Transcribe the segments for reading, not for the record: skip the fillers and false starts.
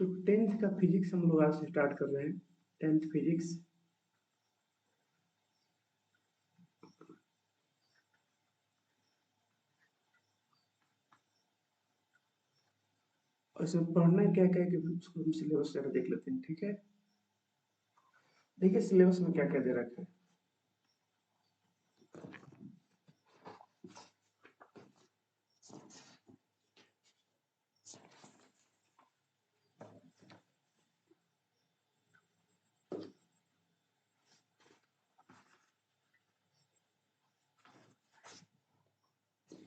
तो 10th का physics हम लोग आज से स्टार्ट कर रहे हैं। 10th फिजिक्स और इसमें पढ़ना क्या क्या है कि उसको हम सिलेबस जरा देख लेते हैं। ठीक है, देखिए सिलेबस में क्या क्या दे रखा है।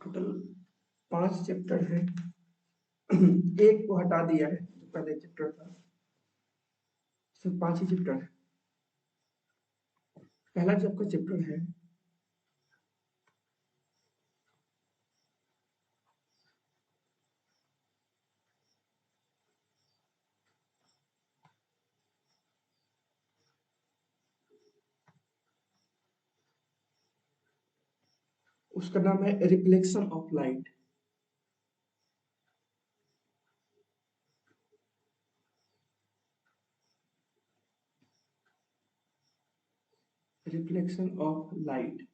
टोटल 5 चैप्टर है। एक को हटा दिया है जो पहले चैप्टर था, सिर्फ 5 ही चैप्टर है। पहला जो आपका चैप्टर है उसका नाम है reflection of light. Reflection of light.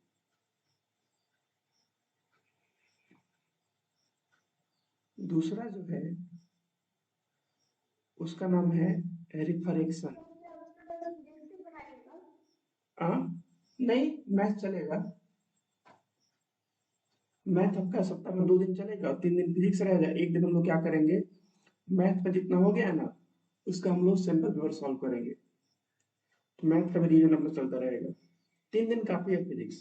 दूसरा जो है उसका नाम है रिफ्रैक्शन। नहीं, मैथ चलेगा। मैथ आपका सप्ताह में 2 दिन चलेगा, 3 दिन फिजिक्स रहेगा। एक दिन हम लोग क्या करेंगे, मैथ में जितना हो गया है ना उसका हम लोग सैंपल पेपर सॉल्व करेंगे। तो मैथ का भी रिवीजन अपना चलता रहेगा। 3 दिन काफी है फिजिक्स।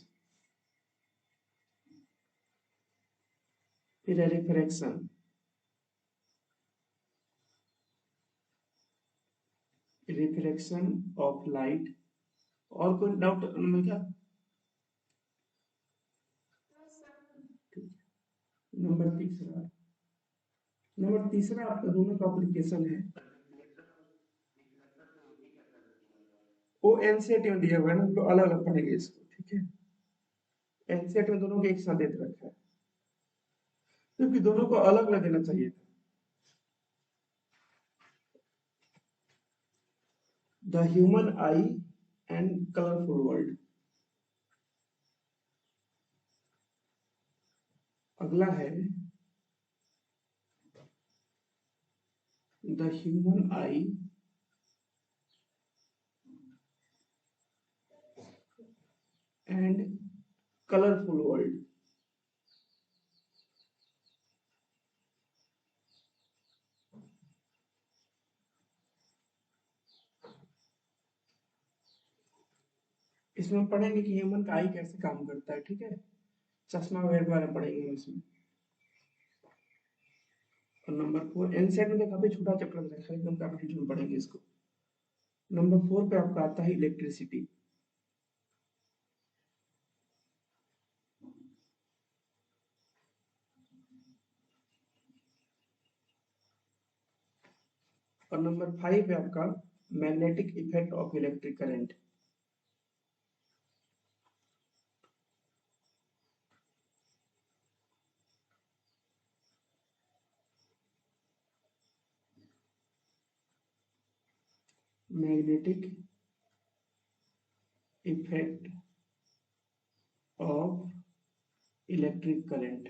फिर है रिफ्रैक्शन। Refraction of light. और कोई डाउट में क्या? नंबर तीसरा, आपका दोनों का एप्लीकेशन है। वो एनसीईआरटी में दिया हुआ है ना, हम लोग अलग अलग पढ़ेंगे इसको। ठीक है, एनसीईआरटी में दोनों के एक साथ दे रखा है क्योंकि दोनों को अलग अलग देना चाहिए था। The human I and colourful world. अगला है the human I and colourful world. इसमें पढ़ेंगे कि ह्यूमन का आई कैसे काम करता है। ठीक है, चश्मा वगैरह के बारे में पढ़ेंगे हम इसमें। और नंबर 4 एनसेट में काफी छोटा चैप्टर रखा है, एकदम काफी डिटेल में पढ़ेंगे इसको। नंबर 4 पे आपका आता है इलेक्ट्रिसिटी। और नंबर 5 पे आपका magnetic effect of electric current. Magnetic effect of electric current.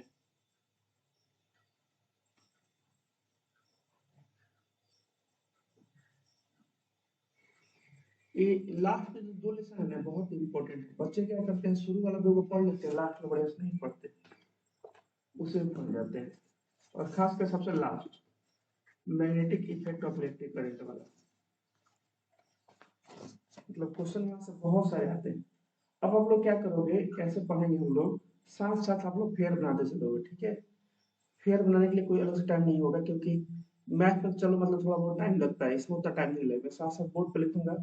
ये लास्ट में जो 2 लेसन है ना बहुत इंपॉर्टेंट है। बच्चे क्या करते हैं, शुरू वाला 2 को पढ़ लेते हैं, लास्ट में बड़े से नहीं पढ़ते, उसे भूल जाते हैं। और खासकर सबसे last magnetic effect of electric current वाला, मतलब क्वेश्चन वहां से बहुत सारे आते हैं। अब आप लोग क्या करोगे, कैसे पढ़ेंगे हम लोग, साथ साथ आप लोग फेयर बनाते चलोगे। ठीक है, फेयर बनाने के लिए कोई अलग से टाइम नहीं होगा क्योंकि मैथ में चलो मतलब थोड़ा बहुत टाइम लगता है, इसमें उतना टाइम नहीं लगेगा। साथ साथ बोर्ड पे लिखूंगा,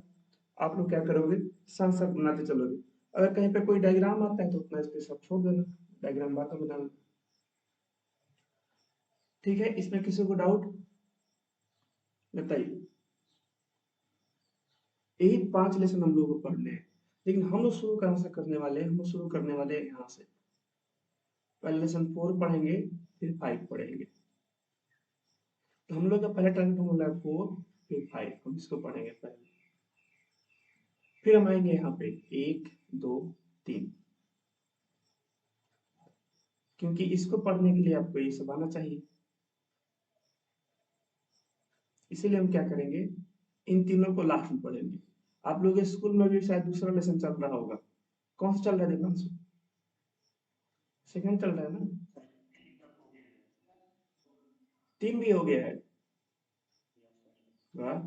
आप लोग क्या करोगे, साथ साथ बनाते चलोगे। अगर कहीं पे कोई डायग्राम आता है तो उतना स्पेस आप छोड़ देना, डायग्राम बाद में बनाना। ठीक है, इसमें किसी को डाउट बताइए। यही 5 लेसन हम लोग को पढ़ने हैं, लेकिन हम लोग शुरू कहाँ से करने वाले हैं, हम लोग शुरू करने वाले हैं यहाँ से। पहले लेसन 4 पढ़ेंगे, फिर 5 पढ़ेंगे। तो हम लोग का पहला टर्म फॉर्मूला है 4, फिर 5, हम इसको पढ़ेंगे पहले। फिर हम आएंगे यहाँ पे 1 2 3, क्योंकि इसको पढ़ने के लिए आपको ये सब आना चाहिए। इसीलिए हम क्या करेंगे, इन तीनों को लास्ट में पढ़ेंगे। आप लोग के स्कूल में भी शायद दूसरा लेसन चल रहा होगा। कौन सा चल रहा है दीपांशु? सेकंड चल रहा है ना? 3 भी हो गया है। वाह,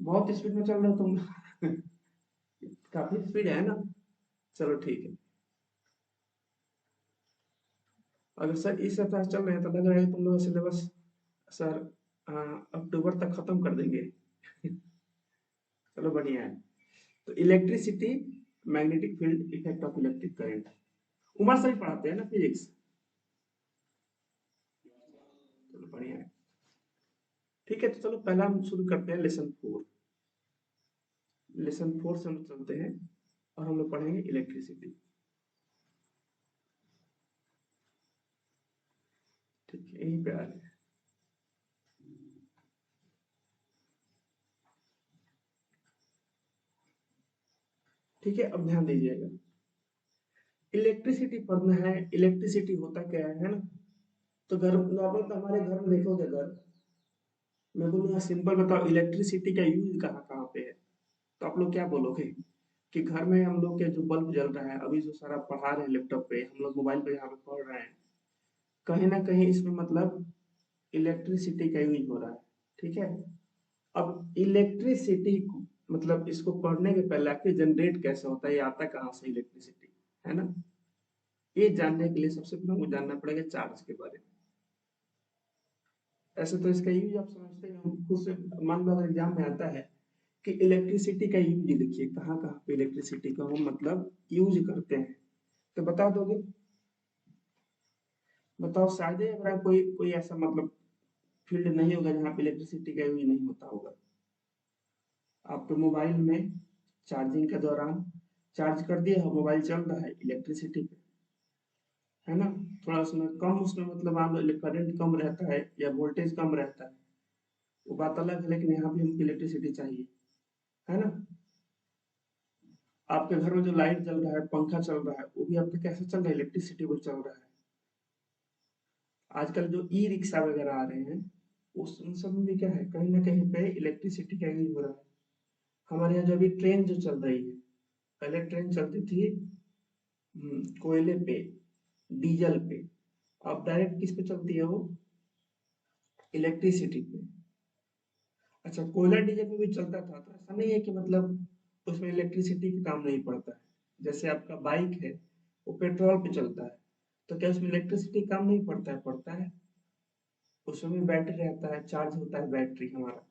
बहुत स्पीड में चल रहे हो तुम। काफी स्पीड है ना। चलो ठीक है। अगर सर इस सप्ताह चल रहे हैं तो लग रहा है तुम लोग सिलेबस सर अक्टूबर तक खत्म कर देंगे। चलो बढ़िया है। तो electricity, magnetic field, effect of electric current, Uma sir ही पढ़ाते हैं ना फिजिक्स? चलो बढ़िया है। ठीक है, तो चलो पहला हम शुरू करते हैं लेसन 4। लेसन 4 से हम चलते हैं और हम लोग पढ़ेंगे इलेक्ट्रिसिटी। ठीक है, यहीं पे आ रहे हैं। ठीक है, अब ध्यान दीजिएगा। इलेक्ट्रिसिटी पढ़ना है। इलेक्ट्रिसिटी होता क्या है ना? तो घर नॉर्मल तो हमारे घर में देखोगे, अगर मैं बोलूँगा सिंपल बताओ इलेक्ट्रिसिटी का यूज कहाँ कहाँ पे है, तो आप लोग क्या बोलोगे? कि घर में हम लोग के जो बल्ब जल रहा है, अभी जो सारा पढ़ा रहे हैं लैपटॉप पे, हम लोग मोबाइल पे यहाँ पे पढ़ रहे हैं, कहीं ना कहीं इसमें मतलब इलेक्ट्रिसिटी का यूज हो रहा है। ठीक है। अब इलेक्ट्रिसिटी मतलब इसको पढ़ने के पहले आखिर जनरेट कैसे होता है, ये आता कहाँ से इलेक्ट्रिसिटी, है ना? ये जानने के लिए सबसे पहले हमको जानना पड़ेगा चार्ज के बारे में। ऐसे तो इसका यूज आप समझते हैं, हम खुद से मान लो अगर एग्जाम में आता है कि इलेक्ट्रिसिटी का यूज लिखिए, कहाँ कहाँ पे इलेक्ट्रिसिटी का हम मतलब यूज करते हैं, तो बता दोगे? बताओ, शायद ही अगर कोई कोई ऐसा मतलब फील्ड नहीं होगा जहाँ पे इलेक्ट्रिसिटी का यूज नहीं होता होगा। आपके मोबाइल में चार्जिंग के दौरान चार्ज कर दिया हो, मोबाइल चल रहा है इलेक्ट्रिसिटी पे, है ना? थोड़ा उसमें कम, उसमें मतलब मान लो करंट कम रहता है या वोल्टेज कम रहता है, वो बात अलग है, लेकिन यहाँ भी हमको इलेक्ट्रिसिटी चाहिए, है ना? आपके घर में जो लाइट जल रहा है, पंखा चल रहा है, वो भी आपका कैसे चल रहा है? इलेक्ट्रिसिटी को चल रहा है। आजकल जो ई रिक्शा वगैरह आ रहे हैं, उस उन सब में भी क्या है, कहीं ना कहीं पे इलेक्ट्रिसिटी का यूज हो रहा है। हमारे यहाँ जो अभी ट्रेन जो चल रही है, पहले ट्रेन चलती थी कोयले पे, डीजल पे, अब डायरेक्ट किस पे चलती है वो? इलेक्ट्रिसिटी पे। अच्छा, कोयला डीजल पे भी चलता था तो ऐसा नहीं है कि मतलब उसमें इलेक्ट्रिसिटी का काम नहीं पड़ता है। जैसे आपका बाइक है, वो पेट्रोल पे चलता है, तो क्या उसमें इलेक्ट्रिसिटी काम नहीं पड़ता है? पड़ता है। उसमें भी बैटरी रहता है, चार्ज होता है बैटरी हमारा,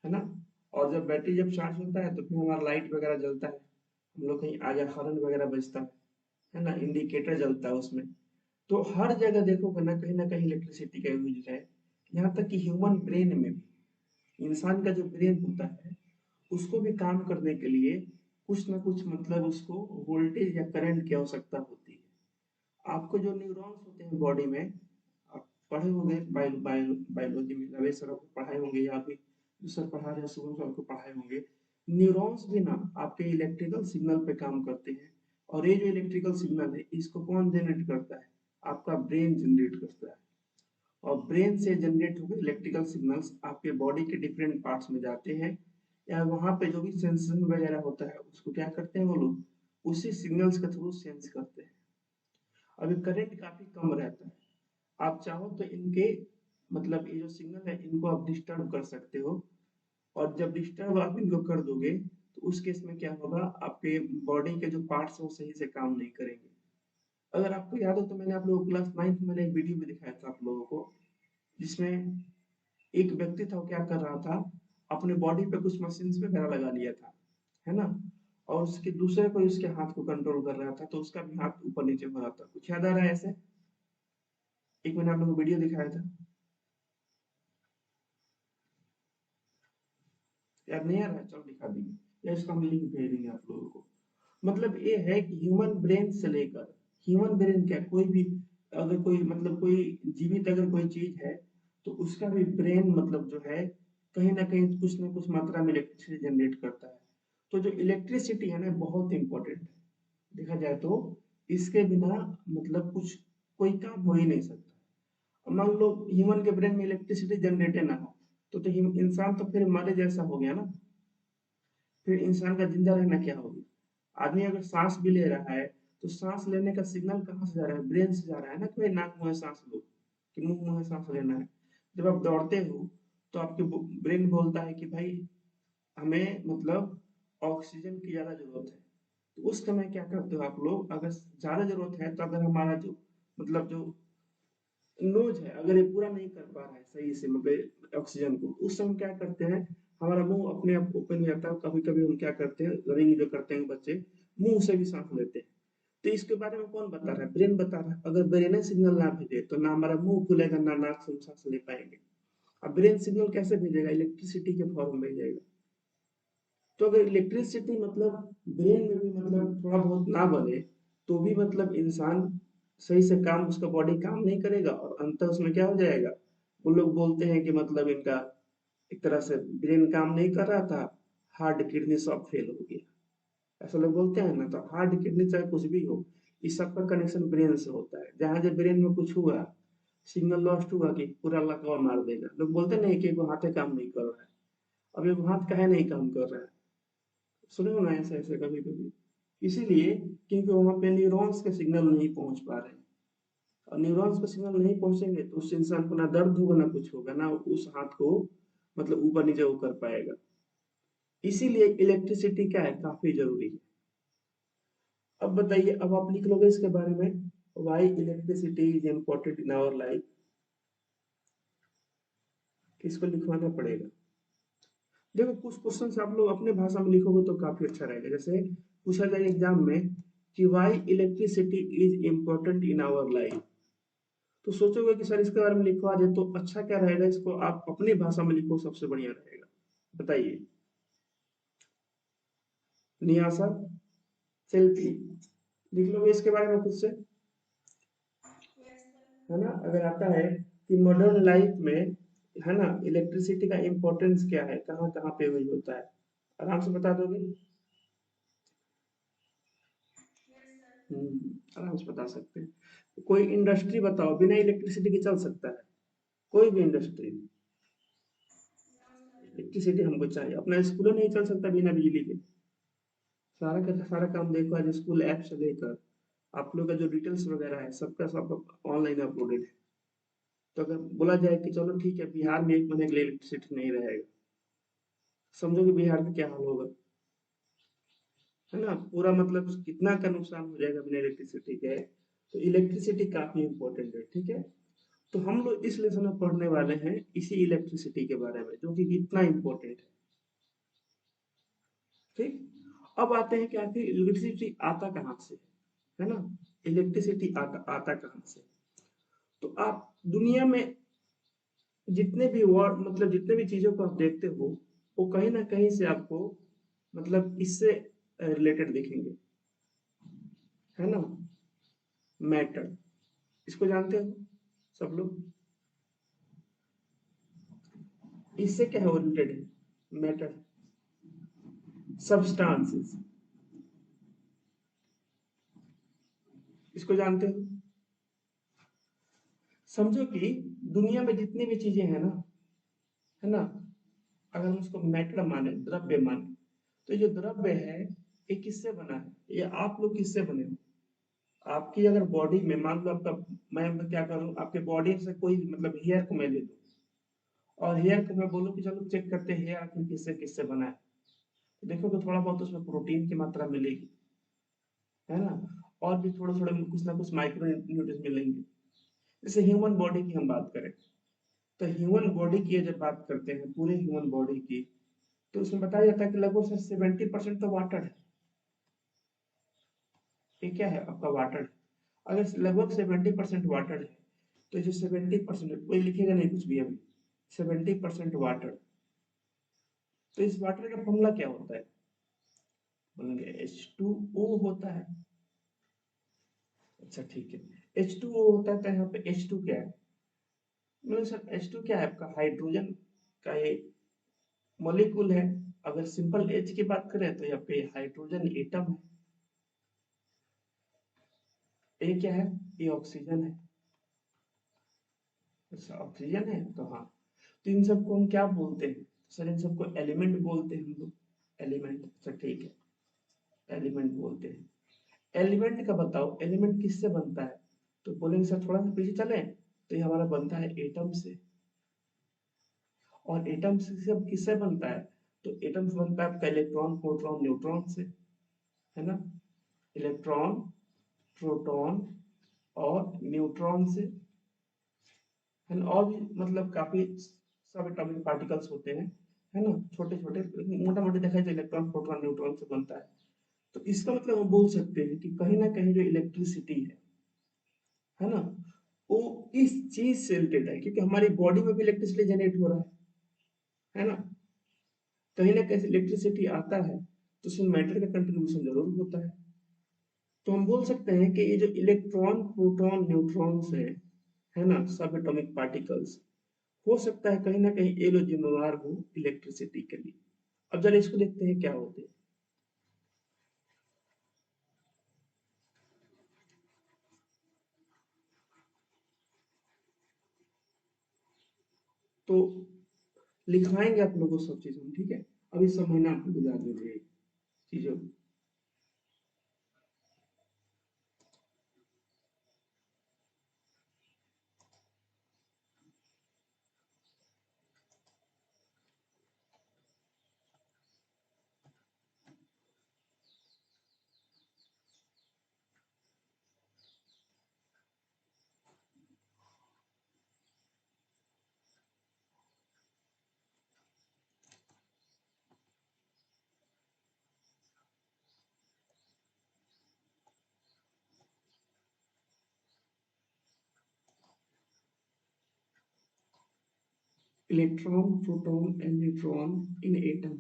है ना? और जब बैटरी जब चार्ज होता है तो फिर हमारा लाइट वगैरह जलता है, हम लोग कहीं आगे हॉर्न वगैरह बजता है ना? इंडिकेटर जलता है उसमें। तो हर जगह देखोगे ना कहीं इलेक्ट्रिसिटी का यूज है। यहाँ तक कि ह्यूमन ब्रेन में भी, इंसान का जो ब्रेन होता है, उसको भी काम करने के लिए कुछ ना कुछ मतलब उसको वोल्टेज या करंट की आवश्यकता होती है। आपको जो न्यूरॉन्स होते हैं बॉडी में, आप पढ़े होंगे बायोलॉजी में, रवि सर आपको पढ़ाए होंगे, या फिर जो सर पढ़ा रहे हैं शुभम सर आपको पढ़ाए होंगे। न्यूरॉन्स भी ना आपके इलेक्ट्रिकल सिग्नल पे काम करते हैं। और ये जो इलेक्ट्रिकल सिग्नल है, इसको कौन जनरेट करता है? आपका ब्रेन जनरेट करता है। और ब्रेन से जनरेट हुए इलेक्ट्रिकल सिग्नल्स आपके बॉडी के डिफरेंट पार्ट्स में जाते हैं, या वहां पे जो भी सेंसेशन वगैरह होता है उसको क्या करते हैं वो लोग, उसी सिग्नल्स के थ्रू सेंस करते हैं। अभी करंट काफी कम रहता है, आप चाहो तो इनके मतलब ये जो सिग्नल है इनको आप डिस्टर्ब कर सकते हो। और जब डिस्टर्ब आप इनको कर दोगे तो उस केस में क्या होगा, आपके बॉडी के जो पार्ट्स हैं वो सही से काम नहीं करेंगे। अगर आपको याद हो तो मैंने आप लोगों को क्लास 9th में मैंने एक वीडियो भी दिखाया था आप लोगों को, जिसमें एक व्यक्ति था, वो क्या कर रहा था, अपने बॉडी पे कुछ मशीन्स वगैरह लगा लिया था, है ना? और उसके दूसरे कोई उसके हाथ को कंट्रोल कर रहा था, तो उसका भी हाथ ऊपर नीचे हो रहा था। कुछ याद आ रहा है ऐसे? एक मैंने आप लोगों को वीडियो दिखाया था, याद नहीं आ रहा है? चलो दिखा देंगे या इसका हम लिंक भेज देंगे आप लोगों को। मतलब ये है कि ह्यूमन ब्रेन से लेकर, ह्यूमन ब्रेन क्या, कोई भी अगर कोई मतलब कोई जीवित अगर कोई चीज है, तो उसका भी ब्रेन मतलब जो है कहीं ना कहीं कुछ ना कुछ मात्रा में इलेक्ट्रिसिटी जनरेट करता है। तो जो इलेक्ट्रिसिटी है ना बहुत इंपॉर्टेंट है, देखा जाए तो इसके बिना मतलब कुछ कोई काम हो ही नहीं सकता। अब मान लो ह्यूमन के ब्रेन में इलेक्ट्रिसिटी जनरेट ना हो तो इंसान तो फिर हमारे जैसा हो गया ना, फिर इंसान का जिंदा रहना क्या होगा। आदमी अगर सांस भी ले रहा है तो सांस लेने का सिग्नल कहाँ से जा रहा है, ब्रेन से जा रहा है ना, कि भाई नाक मुंह से सांस लो, कि मुंह मुंह से सांस लेना है। जब आप दौड़ते हो तो आपके ब्रेन बोलता है कि भाई हमें मतलब ऑक्सीजन की ज्यादा जरूरत है। तो उस समय क्या करते हो आप लोग, अगर ज्यादा जरूरत है तो अगर हमारा जो मतलब जो नोज है अगर ये पूरा नहीं कर पा रहा है सही से मतलब ऑक्सीजन को, उस समय क्या करते हैं, हमारा मुंह अपने आप ओपन हो जाता है। कभी कभी हम क्या करते हैं, रनिंग जो करते हैं बच्चे, मुंह से भी सांस लेते हैं। तो इसके बारे में कौन बता रहा है, ब्रेन बता रहा है। अगर ब्रेन सिग्नल ना भेजे तो ना हमारा मुंह खुलेगा ना नाक से हम सांस ले पाएंगे। अब ब्रेन सिग्नल कैसे भेजेगा, इलेक्ट्रिसिटी के फॉर्म में भेजेगा। तो अगर इलेक्ट्रिसिटी मतलब ब्रेन में भी मतलब थोड़ा बहुत ना बने तो भी मतलब इंसान सही से काम, उसका बॉडी काम नहीं करेगा और अंत उसमें क्या हो जाएगा। वो लोग बोलते हैं कि मतलब इनका एक तरह से ब्रेन काम नहीं कर रहा था, हार्ट किडनी सब फेल हो गया, ऐसा लोग बोलते हैं ना। तो हार्ट किडनी चाहे कुछ भी हो, इस सब का कनेक्शन ब्रेन से होता है। जहां जब ब्रेन में कुछ हुआ, सिग्नल लॉस्ट हुआ कि पूरा लकवा मार देगा। लोग बोलते नहीं कि एगो हाथ काम नहीं कर रहा है। अब एगो हाथ काहे नहीं काम कर रहा है, सुने हो ना ऐसे ऐसे कभी कभी। इसीलिए क्योंकि वहां पे न्यूरॉन्स के सिग्नल नहीं पहुंच पा रहे हैं। और न्यूरॉन्स के सिग्नल नहीं पहुंचेंगे तो उस इंसान को ना दर्द होगा ना कुछ होगा, ना उस हाथ को मतलब ऊपर नीचे वो कर पाएगा। इसीलिए इलेक्ट्रिसिटी क्या है, काफी जरूरी है। अब बताइए, अब आप लिख लोगे इसके बारे में, why electricity is important in our life. किसको लिखवाना पड़ेगा। देखो कुछ क्वेश्चन आप लोग अपने भाषा में लिखोगे तो काफी अच्छा रहेगा। जैसे पूछा जाए एग्जाम में कि why electricity is important in our life, तो सोचोगे कि सर इसके बारे में लिखवा दे तो अच्छा क्या रहेगा, इसको आप अपनी भाषा में लिखो सबसे बढ़िया रहेगा। बताइए। नियासा, सेल्फी, लिख लोगे इसके बारे में खुद से, है ना। अगर आता है कि मॉडर्न लाइफ में, है ना, इलेक्ट्रिसिटी का इम्पोर्टेंस क्या है, कहाँ कहाँ पे वही होता है, आराम से बता दोगे। आराम से बता सकते हैं। कोई इंडस्ट्री बताओ बिना इलेक्ट्रिसिटी के चल सकता है, कोई भी इंडस्ट्री। इलेक्ट्रिसिटी हमको चाहिए, अपना स्कूल नहीं चल सकता बिना बिजली के। सारा का सारा काम देखो, आज स्कूल ऐप से लेकर आप लोग का जो डिटेल्स वगैरह है सबका सब ऑनलाइन अपलोडेड है। तो अगर बोला जाए कि चलो ठीक है बिहार में 1 महीने के लिए इलेक्ट्रिसिटी नहीं रहेगा, समझो कि बिहार का क्या हाल होगा, है ना। पूरा मतलब कितना का नुकसान हो जाएगा बिना इलेक्ट्रिसिटी के। तो इलेक्ट्रिसिटी काफी इंपॉर्टेंट है, ठीक है। तो हम लोग इस लेसन में पढ़ने वाले हैं इसी इलेक्ट्रिसिटी के बारे में, जो कि कितना इंपॉर्टेंट है। ठीक, अब आते हैं कि आखिर इलेक्ट्रिसिटी आता कहाँ से, है ना। इलेक्ट्रिसिटी आता कहाँ से। तो आप दुनिया में जितने भी वर्ड मतलब जितने भी चीजों को आप देखते हो वो कहीं ना कहीं से आपको मतलब इससे रिलेटेड दिखेंगे, है ना। मैटर, इसको जानते हो सब लोग, इससे क्या है रिलेटेड है मैटर, सब्सटेंसेस, इसको जानते हो। समझो कि दुनिया में जितनी भी चीजें हैं ना, है ना, अगर हम उसको मैटर माने, द्रव्य माने, तो ये जो द्रव्य है ये किससे बना है, ये आप लोग किससे बने हो। आपकी अगर बॉडी में मान लो आपका, मैं क्या करूं आपके बॉडी से कोई मतलब हेयर को मैं ले लूं और हेयर को मैं बोलूं कि चलो चेक करते हैं हेयर आखिर किससे किससे बना है, तो देखो कि थोड़ा बहुत उसमें प्रोटीन की मात्रा मिलेगी, है ना। और भी थोड़े थोड़े कुछ ना कुछ माइक्रो न्यूट्रिएंट्स मिलेंगे। जैसे ह्यूमन बॉडी की हम बात करें, तो ह्यूमन बॉडी की जब बात करते हैं पूरे ह्यूमन बॉडी की, तो उसमें बताया जाता है कि लगभग सर 70% तो वाटर है। ये क्या है आपका वाटर है। अगर लगभग 70% वाटर है तो जो 70% कोई लिखेगा नहीं कुछ भी अभी, 70% वाटर, तो इस वाटर का फॉर्मूला क्या होता है, बोलेंगे H2O होता है। अच्छा ठीक है, H2O होता है तो यहाँ पे H2 क्या है, मतलब सर H2 क्या है आपका, हाइड्रोजन का ये मॉलिक्यूल है। अगर सिंपल H की बात करें तो ये आपका ये हाइड्रोजन एटम है। ये क्या है, ये ऑक्सीजन है। अच्छा ऑक्सीजन है तो हाँ, तो इन सबको हम क्या बोलते हैं, सर इन सबको एलिमेंट बोलते हैं हम लोग। एलिमेंट, अच्छा ठीक है, एलिमेंट बोलते हैं। एलिमेंट का बताओ, एलिमेंट किससे बनता है, तो बोलेंगे सर थोड़ा सा पीछे चले, तो ये हमारा बनता है एटम से। और एटम से सब किससे बनता है, तो एटम से बनता है आपका इलेक्ट्रॉन प्रोटॉन न्यूट्रॉन से, है ना। इलेक्ट्रॉन, प्रोटॉन और न्यूट्रॉन से, है ना। और भी मतलब काफी सब एटॉमिक पार्टिकल्स होते हैं, है ना, छोटे छोटे। मोटा मोटी देखा जाए तो इलेक्ट्रॉन प्रोटॉन न्यूट्रॉन से बनता है। तो इसका मतलब हम बोल सकते हैं कि कहीं ना कहीं जो इलेक्ट्रिसिटी है ना, वो इस चीज से रिलेटेड है, क्योंकि हमारी बॉडी में भी इलेक्ट्रिसिटी जनरेट हो रहा है ना। कहीं ना कहीं इलेक्ट्रिसिटी आता है, तो उसमें मैटर का कंट्रीब्यूशन जरूर होता है। तो हम बोल सकते हैं कि ये जो इलेक्ट्रॉन प्रोटॉन न्यूट्रॉन्स है ना, सब एटॉमिक पार्टिकल्स, हो सकता है कहीं ना कहीं ये लोग जिम्मेवार हो इलेक्ट्रिसिटी के लिए। अब जरा इसको देखते हैं क्या होते हैं। तो लिखवाएंगे आप लोगों को सब चीज हम, ठीक है। अभी समझना आपको बुझा दीजिए चीजों। Electron proton and neutron in atom.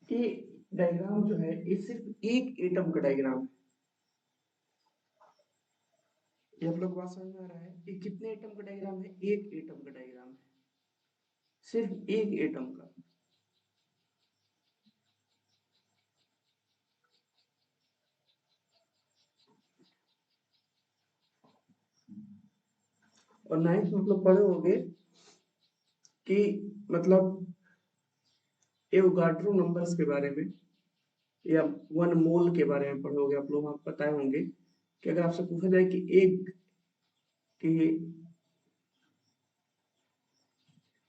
ये डायग्राम जो है ये सिर्फ एक एटम का डायग्राम है। ये आप लोग बात समझ में आ रहा है, ये कितने एटम का डायग्राम है, एक एटम का डायग्राम है, सिर्फ एक एटम का। और नाइन्थ में आप लोग पढ़े होंगे कि मतलब एवोगाड्रो नंबर्स के बारे में, या वन मोल के बारे में पढ़े होंगे आप लोग, आप पता होंगे कि अगर आपसे पूछा जाए कि एक कि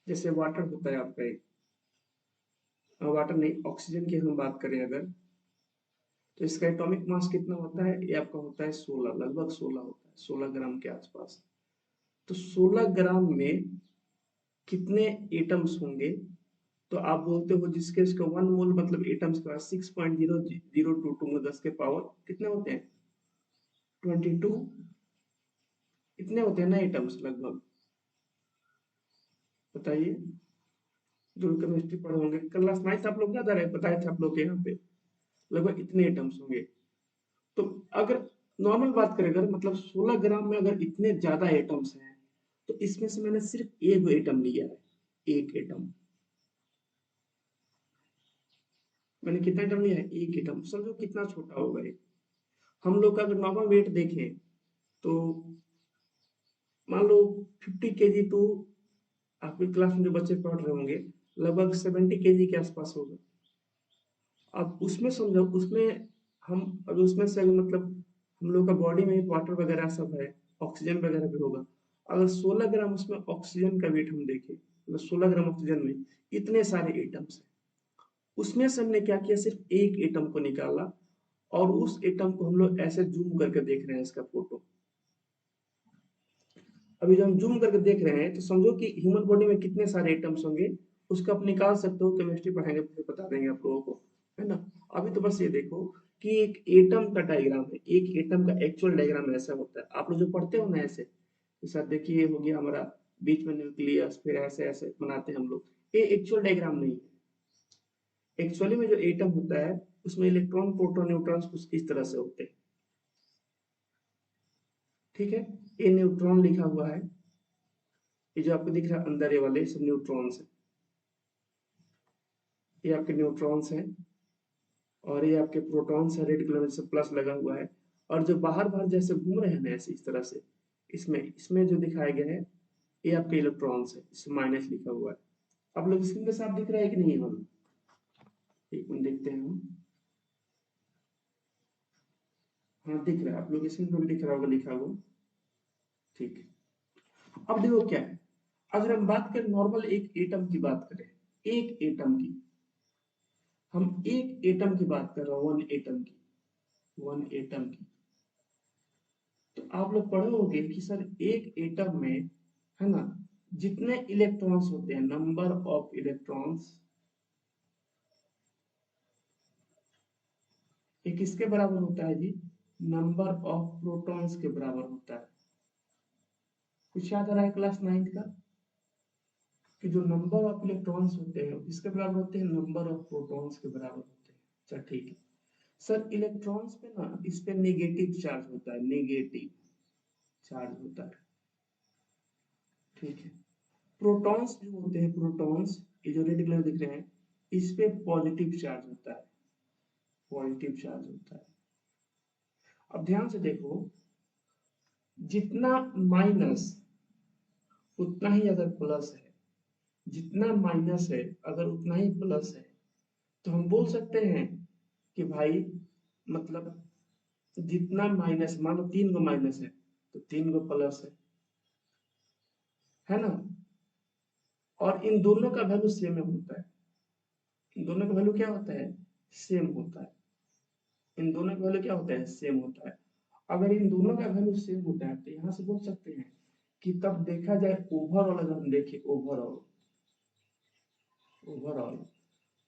जैसे वाटर होता है आपका एक, वाटर नहीं, ऑक्सीजन की हम बात करें अगर, तो इसका एटॉमिक मास कितना होता है, ये आपका होता है 16, लगभग 16 होता है, 16 ग्राम के आसपास। तो 16 ग्राम में कितने एटम्स होंगे, तो आप बोलते हो जिसके इसका वन मोल मतलब एटम्स के पास 6.0022 में 10 के पावर कितने होते हैं, 22, इतने होते हैं ना एटम्स लगभग। बताइए, जो केमिस्ट्री पढ़े होंगे क्लास 9 आप लोग क्या रहे बताए थे आप लोग के यहाँ पे, लगभग इतने एटम्स होंगे। तो अगर नॉर्मल बात करें, अगर मतलब 16 ग्राम में अगर इतने ज्यादा एटम्स हैं, तो इसमें से मैंने सिर्फ एक एटम लिया है, एक एटम। मैंने कितना एटम लिया है, एक एटम। समझो कितना छोटा होगा ये। हम लोग का अगर नॉर्मल वेट देखें तो मान लो 50 kg टू, आपकी क्लास में जो बच्चे पढ़ रहे होंगे लगभग 70 kg के आसपास होगा। अब उसमें समझो, उसमें हम अभी उसमें से अगर मतलब हम लोग का बॉडी में वाटर वगैरह सब है, ऑक्सीजन वगैरह भी होगा, अगर 16 ग्राम उसमें ऑक्सीजन का वेट हम देखें, मतलब 16 ग्राम ऑक्सीजन में इतने सारे एटम्स हैं, उसमें से हमने क्या किया, सिर्फ एक एटम को निकाला और उस एटम को हम लोग ऐसे जूम करके देख रहे हैं इसका फोटो। अभी जब हम जूम करके देख रहे हैं तो समझो कि ह्यूमन बॉडी में कितने सारे एटम्स होंगे, उसका आप निकाल सकते हो, केमिस्ट्री पढ़ाएंगे तो फिर बता देंगे आप लोगों को, है ना। अभी तो बस ये देखो कि एक एटम का डायग्राम है, एक एटम का एक्चुअल डायग्राम ऐसा होता है, आप लोग जो पढ़ते हो ना ऐसे कि सर देखिए ये हो गया हमारा बीच में न्यूक्लियस, फिर ऐसे ऐसे बनाते हैं हम लोग, ये एक्चुअल डायग्राम नहीं है। एक्चुअली में जो एटम होता है उसमें इलेक्ट्रॉन प्रोटॉन न्यूट्रॉन्स कुछ इस तरह से होते हैं, ठीक है। ये न्यूट्रॉन लिखा हुआ है, ये जो आपको दिख रहा है अंदर ये वाले सब न्यूट्रॉन्स है, ये आपके न्यूट्रॉन्स हैं और ये आपके प्रोटॉन्स है, रेड कलर में से प्लस लगा हुआ है। और जो बाहर बाहर जैसे घूम रहे हैं ना ऐसे इस तरह से, इसमें इसमें जो दिखाया गया है ये आपके इलेक्ट्रॉन्स है, इसमें माइनस लिखा हुआ है। आप लोग स्क्रीन पे साफ दिख रहा है कि नहीं है, एक मिनट देखते हैं हम। हाँ दिख रहा है, आप लोग स्क्रीन पे भी दिख रहा होगा लिखा हुआ, ठीक है। अब देखो क्या है, अगर हम बात करें नॉर्मल एक एटम की बात करें, एक एटम की, हम एक एटम की बात कर रहे हैं, वन एटम की, वन एटम की। तो आप लोग पढ़े होंगे कि सर एक एटम में, है ना, जितने इलेक्ट्रॉन्स होते हैं, नंबर ऑफ इलेक्ट्रॉन्स, ये किसके बराबर होता है जी, नंबर ऑफ प्रोटॉन्स के बराबर होता है। कुछ याद आ रहा है क्लास 9th का कि जो नंबर ऑफ इलेक्ट्रॉन्स होते हैं किसके बराबर होते हैं, नंबर ऑफ प्रोटॉन्स के बराबर होते हैं। अच्छा ठीक है सर, इलेक्ट्रॉन्स पे ना इस पे नेगेटिव चार्ज होता है, नेगेटिव चार्ज होता है, ठीक है। प्रोटॉन्स जो होते हैं, प्रोटॉन्स, ये जो रेड कलर दिख रहे हैं, इस पे पॉजिटिव चार्ज होता है, पॉजिटिव चार्ज होता है। अब ध्यान से देखो, जितना माइनस उतना ही अगर प्लस है, जितना माइनस है अगर उतना ही प्लस है, तो हम बोल सकते हैं कि भाई मतलब जितना माइनस, मान लो 3 गो माइनस है तो 3 गो प्लस है ना। और इन दोनों का वैल्यू सेम होता है, इन दोनों का वैल्यू क्या होता है, सेम होता है, इन दोनों का वैल्यू क्या होता है, सेम होता है। अगर इन दोनों का वैल्यू सेम होता है तो यहाँ से बोल सकते हैं कि तब देखा जाए ओवरऑल, अगर हम देखें ओवरऑल, ओवरऑल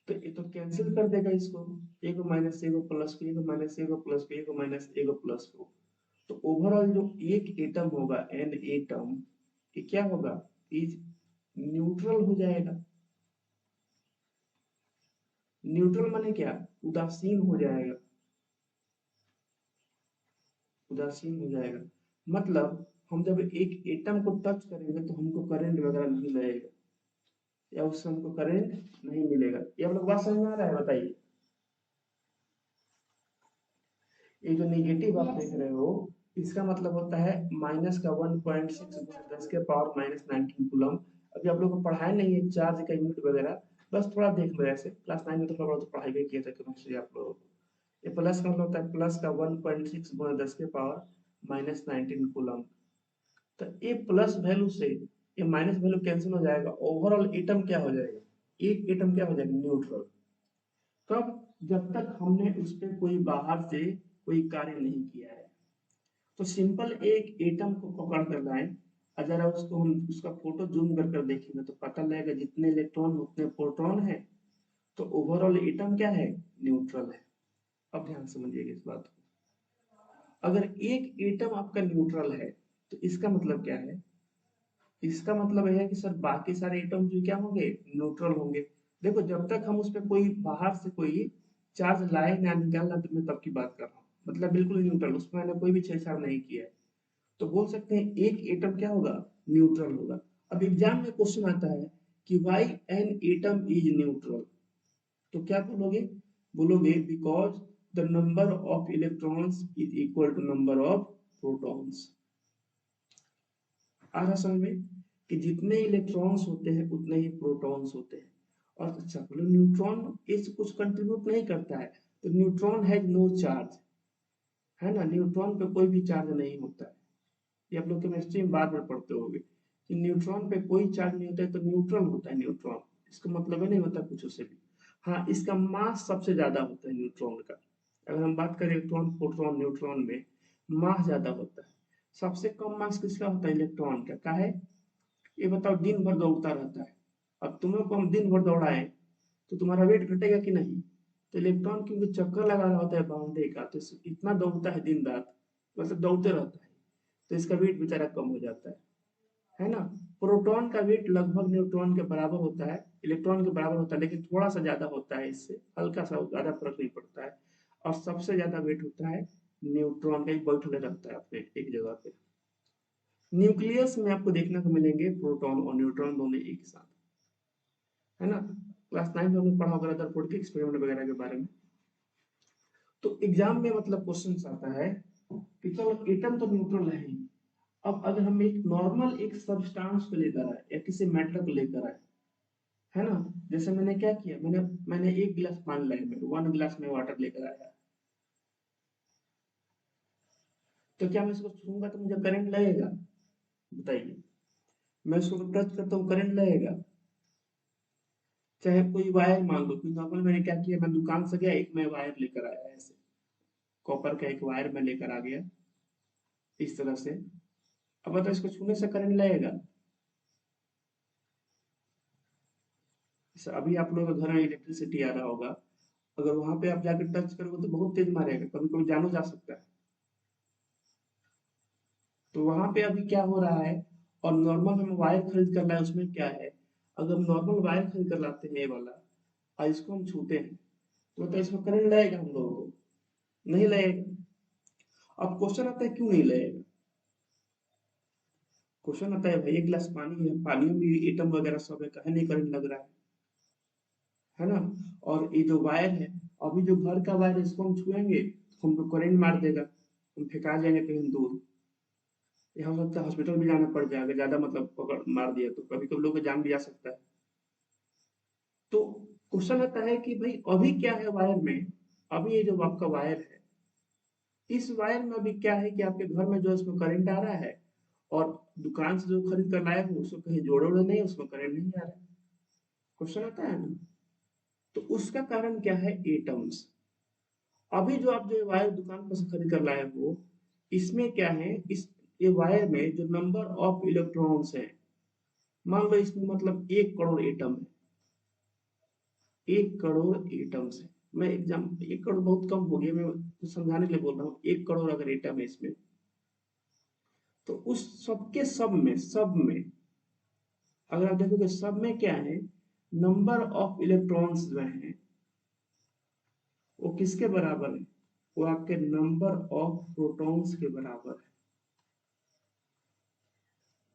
तो ये तो कैंसिल कर देगा इसको, एक माइनस एक प्लस को, एक माइनस एक प्लस को, एक माइनस एक प्लस को। तो ओवरऑल जो एक एटम होगा, एन एटम, ये क्या होगा, इज न्यूट्रल हो जाएगा। न्यूट्रल माने क्या, उदासीन हो जाएगा, उदासीन हो जाएगा। मतलब हम जब एक एटम को टच करेंगे तो हमको करंट वगैरह नहीं लगेगा, या उससे हमको करंट नहीं मिलेगा। ये आप लोग बात समझ में आ रहा है, बताइए। ये जो नेगेटिव आप देख रहे हो, इसका मतलब होता है माइनस का 1.6 10 के पावर माइनस 19 कूलम। अभी आप लोग को पढ़ाया नहीं है चार्ज का यूनिट वगैरह, बस थोड़ा देख लो ऐसे, क्लास 9 में तो थोड़ा बहुत तो पढ़ाई भी किया था केमिस्ट्री आप लोगों को। ये प्लस का मतलब होता है प्लस का 1.6 गुना 10 के पावर माइनस 19 कूलम। तो ये प्लस वैल्यू से ये माइनस वैल्यू कैंसिल हो जाएगा, ओवरऑल एटम क्या हो जाएगा, एक एटम क्या हो जाएगा, न्यूट्रल। कब, जब तक हमने उस पर कोई बाहर से कोई कार्य नहीं किया है। तो सिंपल एक एटम को पकड़ कर लाए, अगर उसको हम उसका फोटो जूम कर कर देखेंगे तो पता लगेगा जितने इलेक्ट्रॉन उतने प्रोटॉन है, तो ओवरऑल एटम क्या है, न्यूट्रल है। अब ध्यान समझिएगा इस बात को, अगर एक एटम आपका न्यूट्रल है तो इसका मतलब क्या है, इसका मतलब है कि सर बाकी सारे एटम जो क्या होंगे, न्यूट्रल होंगे। देखो जब तक हम उस पर कोई बाहर से कोई चार्ज लाए ना निकालना, तो मैं तब की बात कर रहा हूँ, मतलब बिल्कुल न्यूट्रल, उसमें मैंने कोई भी छेड़छाड़ नहीं किया है। तो बोल सकते हैं एक एटम क्या होगा, न्यूट्रल होगा। अब एग्जाम में क्वेश्चन आता है कि why an atom is neutral, तो क्या बोलोगे, बोलोगे because the number of electrons is equal to number of protons. आ रहा समझ में कि जितने इलेक्ट्रॉन्स होते हैं उतने ही प्रोटॉन्स होते हैं। और अच्छा बोलो न्यूट्रॉन इस कुछ कंट्रीब्यूट नहीं करता है, तो न्यूट्रॉन हैज नो चार्ज, है ना, न्यूट्रॉन पे कोई भी चार्ज नहीं होता है। ये आप लोग केमिस्ट्री में बार बार पढ़ते होंगे कि न्यूट्रॉन पे कोई चार्ज नहीं होता है तो न्यूट्रॉन होता है न्यूट्रॉन। इसका मतलब ही नहीं होता कुछ उसे भी। हाँ, इसका मास सबसे ज्यादा होता है न्यूट्रॉन का। अगर हम बात करें इलेक्ट्रॉन प्रोटॉन न्यूट्रॉन में मास ज्यादा होता है। सबसे कम मास किसका होता है? इलेक्ट्रॉन का। क्या है? ये बताओ, दिन भर दौड़ता रहता है। अब तुम्हें को हम दिन भर दौड़ाएं तो तुम्हारा वेट घटेगा कि नहीं? तो इलेक्ट्रॉन क्योंकि चक्कर लगा रहा होता है बाउंड्री का, तो इतना दौड़ता है दिन रात, मतलब दौड़ते रहता है, तो इसका वेट बेचारा कम हो जाता है ना? प्रोटॉन का वेट लगभग न्यूट्रॉन के बराबर होता है, इलेक्ट्रॉन के बराबर होता है, लेकिन थोड़ा सा ज्यादा होता है, इससे हल्का सा ज्यादा फर्क नहीं पड़ता है। और सबसे ज्यादा वेट होता है न्यूट्रॉन का, ही बैठले रहता है अपने एक जगह पे। न्यूक्लियस में आपको देखने को मिलेंगे प्रोटॉन और न्यूट्रॉन दोनों एक साथ, है ना? क्लास 9 में हमने पढ़ा होगा रदरफोर्ड के एक्सपेरिमेंट वगैरह के बारे में। तो एग्जाम में मतलब क्वेश्चन आता है कि चलो एटम तो न्यूट्रल है ही, अब अगर हम एक नॉर्मल एक सब्सटेंस को लेकर आए या किसी मैटर को लेकर आए, है ना? जैसे मैंने क्या किया, मैंने मैंने एक गिलास पानी लाया, मैं 1 गिलास में वाटर लेकर आया, तो क्या मैं इसको छूंगा तो मुझे करंट लगेगा? बताइए। मैं इसको टच करता हूँ, करंट लगेगा? चाहे कोई वायर मान लो, कोई नॉर्मल, मैंने क्या किया, मैं दुकान से गया, एक मैं वायर लेकर आया, ऐसे कॉपर का एक वायर मैं लेकर आ गया इस तरह से। अब बताओ, इसको छूने से करंट लगेगा? जैसे अभी आप लोगों के घर में इलेक्ट्रिसिटी आ रहा होगा, अगर वहां पे आप जाकर टच करोगे तो बहुत तेज मारेगा, कभी कभी जानो जा सकता है। तो वहां पे अभी क्या हो रहा है, और नॉर्मल हम वायर खरीद कर लाए, उसमें क्या है, अगर हम नॉर्मल वायर खरीद कर लाते हैं ये वाला, और इसको हम छूते हैं, तो बताइए इसमें करंट लगेगा हम लोगों को? नहीं लगेगा। अब क्वेश्चन आता है क्यों नहीं लगेगा? क्वेश्चन आता है, भाई एक गिलास पानी है, पानी में भी एटम वगैरह सब है, कहे नहीं करंट लग रहा है ना? और ये जो वायर है, अभी जो घर का वायर है, इसको हम छुएंगे तो हमको करंट मार देगा, हम फेंका जाएंगे कहीं दूर, या हो सकता है हॉस्पिटल भी जाना पड़ जाएगा, ज्यादा मतलब पकड़ मार दिया तो कभी कभी लोगों की जान भी जा सकता है। तो क्वेश्चन आता है कि भाई अभी क्या है वायर में, अभी ये जो आपका वायर है, इस वायर में अभी क्या है कि आपके घर में जो इसमें करंट आ रहा है, और दुकान से जो खरीद कर लाए हो उसको कहीं जोड़े उड़े नहीं, उसमें करंट नहीं आ रहा है। क्वेश्चन आता है ना? तो उसका कारण क्या है? एटम्स। अभी जो आप जो वायर दुकान पर से खरीद कर लाए हो, इसमें क्या है, इस ये वायर में जो नंबर ऑफ इलेक्ट्रॉन्स है, मान लो इसमें मतलब 1 करोड़ एटम है, 1 करोड़ एटम्स है। मैं एग्जाम 1 करोड़ बहुत कम हो गया, मैं कुछ समझाने के लिए बोल रहा हूँ, 1 करोड़ अगर एटम है इसमें, तो उस सबके सब में अगर आप देखोगे सब में क्या है, नंबर ऑफ इलेक्ट्रॉन्स जो है वो किसके बराबर है? वो आपके नंबर ऑफ प्रोटॉन्स के बराबर है।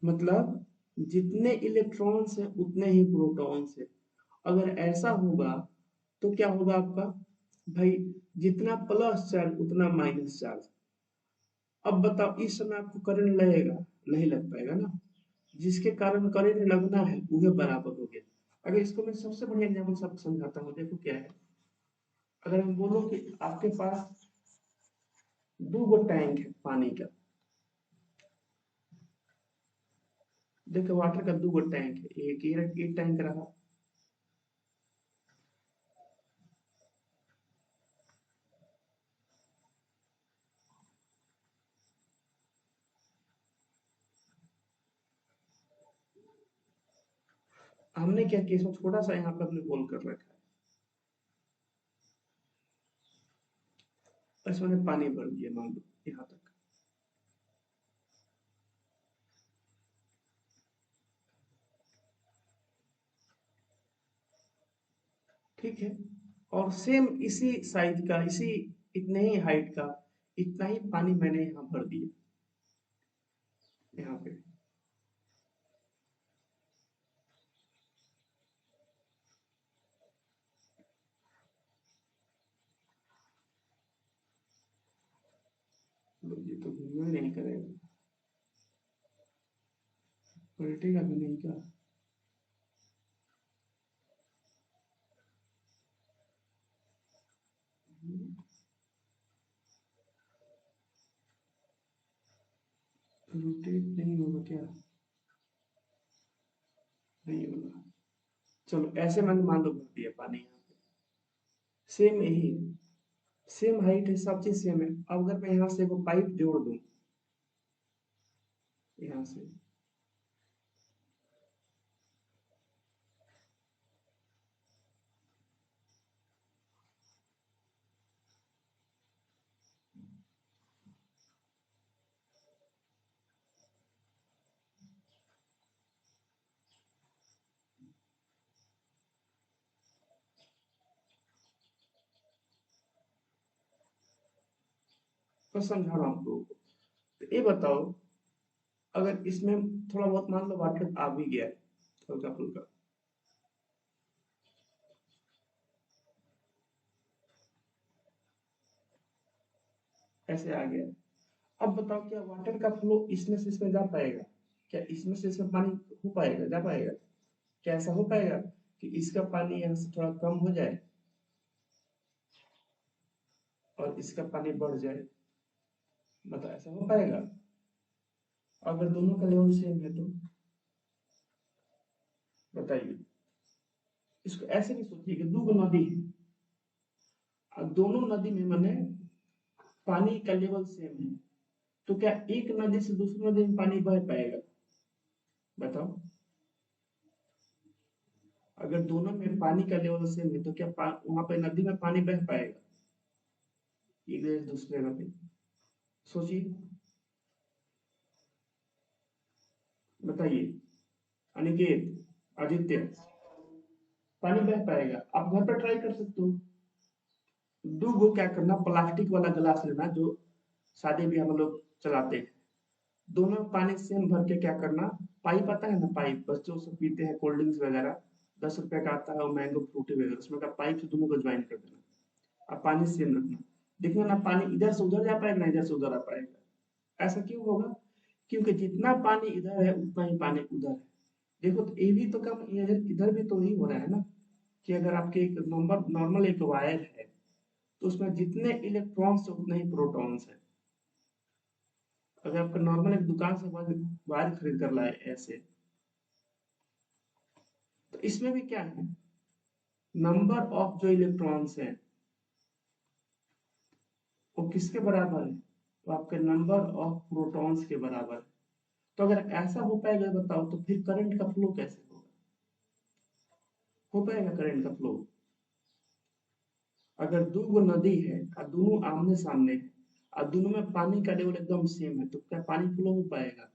मतलब जितने इलेक्ट्रॉन्स हैं उतने ही प्रोटॉन्स हैं। अगर ऐसा होगा तो क्या होगा आपका, भाई जितना प्लस चार्ज उतना माइनस चार्ज। अब बताओ, इस समय आपको करंट लगेगा? नहीं लग पाएगा ना। जिसके कारण करंट लगना है वह बराबर हो गया। अगर इसको मैं सबसे बढ़िया एग्जाम्पल सब समझाता हूँ, देखो क्या है। अगर हम बोलो कि आपके पास 2 गो टैंक है पानी का, देखो वाटर का 2 गो टैंक है, एक टैंक रहा, हमने क्या किया, इसमें छोटा सा यहाँ पे अपने होल कर रखा है, और इसमें हमने पानी भर दिया मान लो यहाँ तक। ठीक है, और सेम इसी साइज का, इसी इतने ही हाइट का, इतना ही पानी मैंने यहाँ भर दिया यहाँ पे। लो, ये तो घूमना ही नहीं करेगा, पलटेगा भी नहीं क्या? रोटेट नहीं होगा क्या? नहीं होगा। चलो ऐसे मैंने मान लो भर दिया पानी यहाँ पे, सेम यही, सेम हाइट है, सब चीज सेम है। अब अगर मैं यहाँ से वो पाइप जोड़ दूं, यहाँ से, तो समझा रहा हूँ आप लोगों को। तो ये बताओ, अगर इसमें थोड़ा बहुत मान लो वाटर आ भी गया है, हल्का फुल्का, ऐसे आ गया, अब बताओ क्या वाटर का फ्लो इसमें से इसमें जा पाएगा? क्या इसमें से इसमें पानी हो पाएगा, जा पाएगा? क्या ऐसा हो पाएगा कि इसका पानी यहाँ से थोड़ा कम हो जाए और इसका पानी बढ़ जाए? बताओ ऐसा हो पाएगा? अगर दोनों का लेवल सेम है तो बताइए। इसको ऐसे नहीं सोचिए कि दो नदी है, अब दोनों नदी में मैंने पानी का लेवल सेम है, तो क्या एक नदी से दूसरी नदी में पानी बह पाएगा? बताओ। अगर दोनों में पानी का लेवल सेम है तो क्या वहां पे नदी में पानी बह पाएगा एक जगह से दूसरे जगह पे? सोचिए, बताइए। अनिकेत, आदित्य, पानी बह पाएगा? आप घर पर ट्राई कर सकते हो। दो गो क्या करना, प्लास्टिक वाला गिलास लेना जो शादी ब्याह में लोग चलाते हैं, दोनों में पानी सेम भर के क्या करना, पाइप आता है ना, पाइप बच्चों से पीते हैं कोल्ड ड्रिंक्स वगैरह, 10 रुपए का आता है वो मैंगो फ्रूटी वगैरह, उसमें का पाइप से दोनों को ज्वाइन कर देना। अब पानी सेम रखना, देखना ना पानी इधर से उधर जा पाएगा ना इधर से उधर आ पाएगा। ऐसा क्यों होगा? क्योंकि जितना पानी इधर है उतना ही पानी उधर है। देखो तो ये भी तो कम, इधर इधर भी तो ही हो रहा है ना, कि अगर आपके एक नंबर नॉर्मल एक वायर है तो उसमें जितने इलेक्ट्रॉन्स है उतने ही प्रोटॉन्स है। अगर आपका नॉर्मल एक दुकान से वायर खरीद कर लाए ऐसे, तो इसमें भी क्या है, नंबर ऑफ जो इलेक्ट्रॉन्स है वो किसके बराबर है? तो आपके नंबर ऑफ प्रोटॉन्स के बराबर है। तो अगर ऐसा हो पाएगा बताओ, तो फिर करंट का फ्लो कैसे होगा? हो पाएगा करंट का फ्लो? अगर दो गो नदी है और दोनों आमने सामने है और दोनों में पानी का लेवल एकदम सेम है, तो क्या पानी फ्लो हो पाएगा?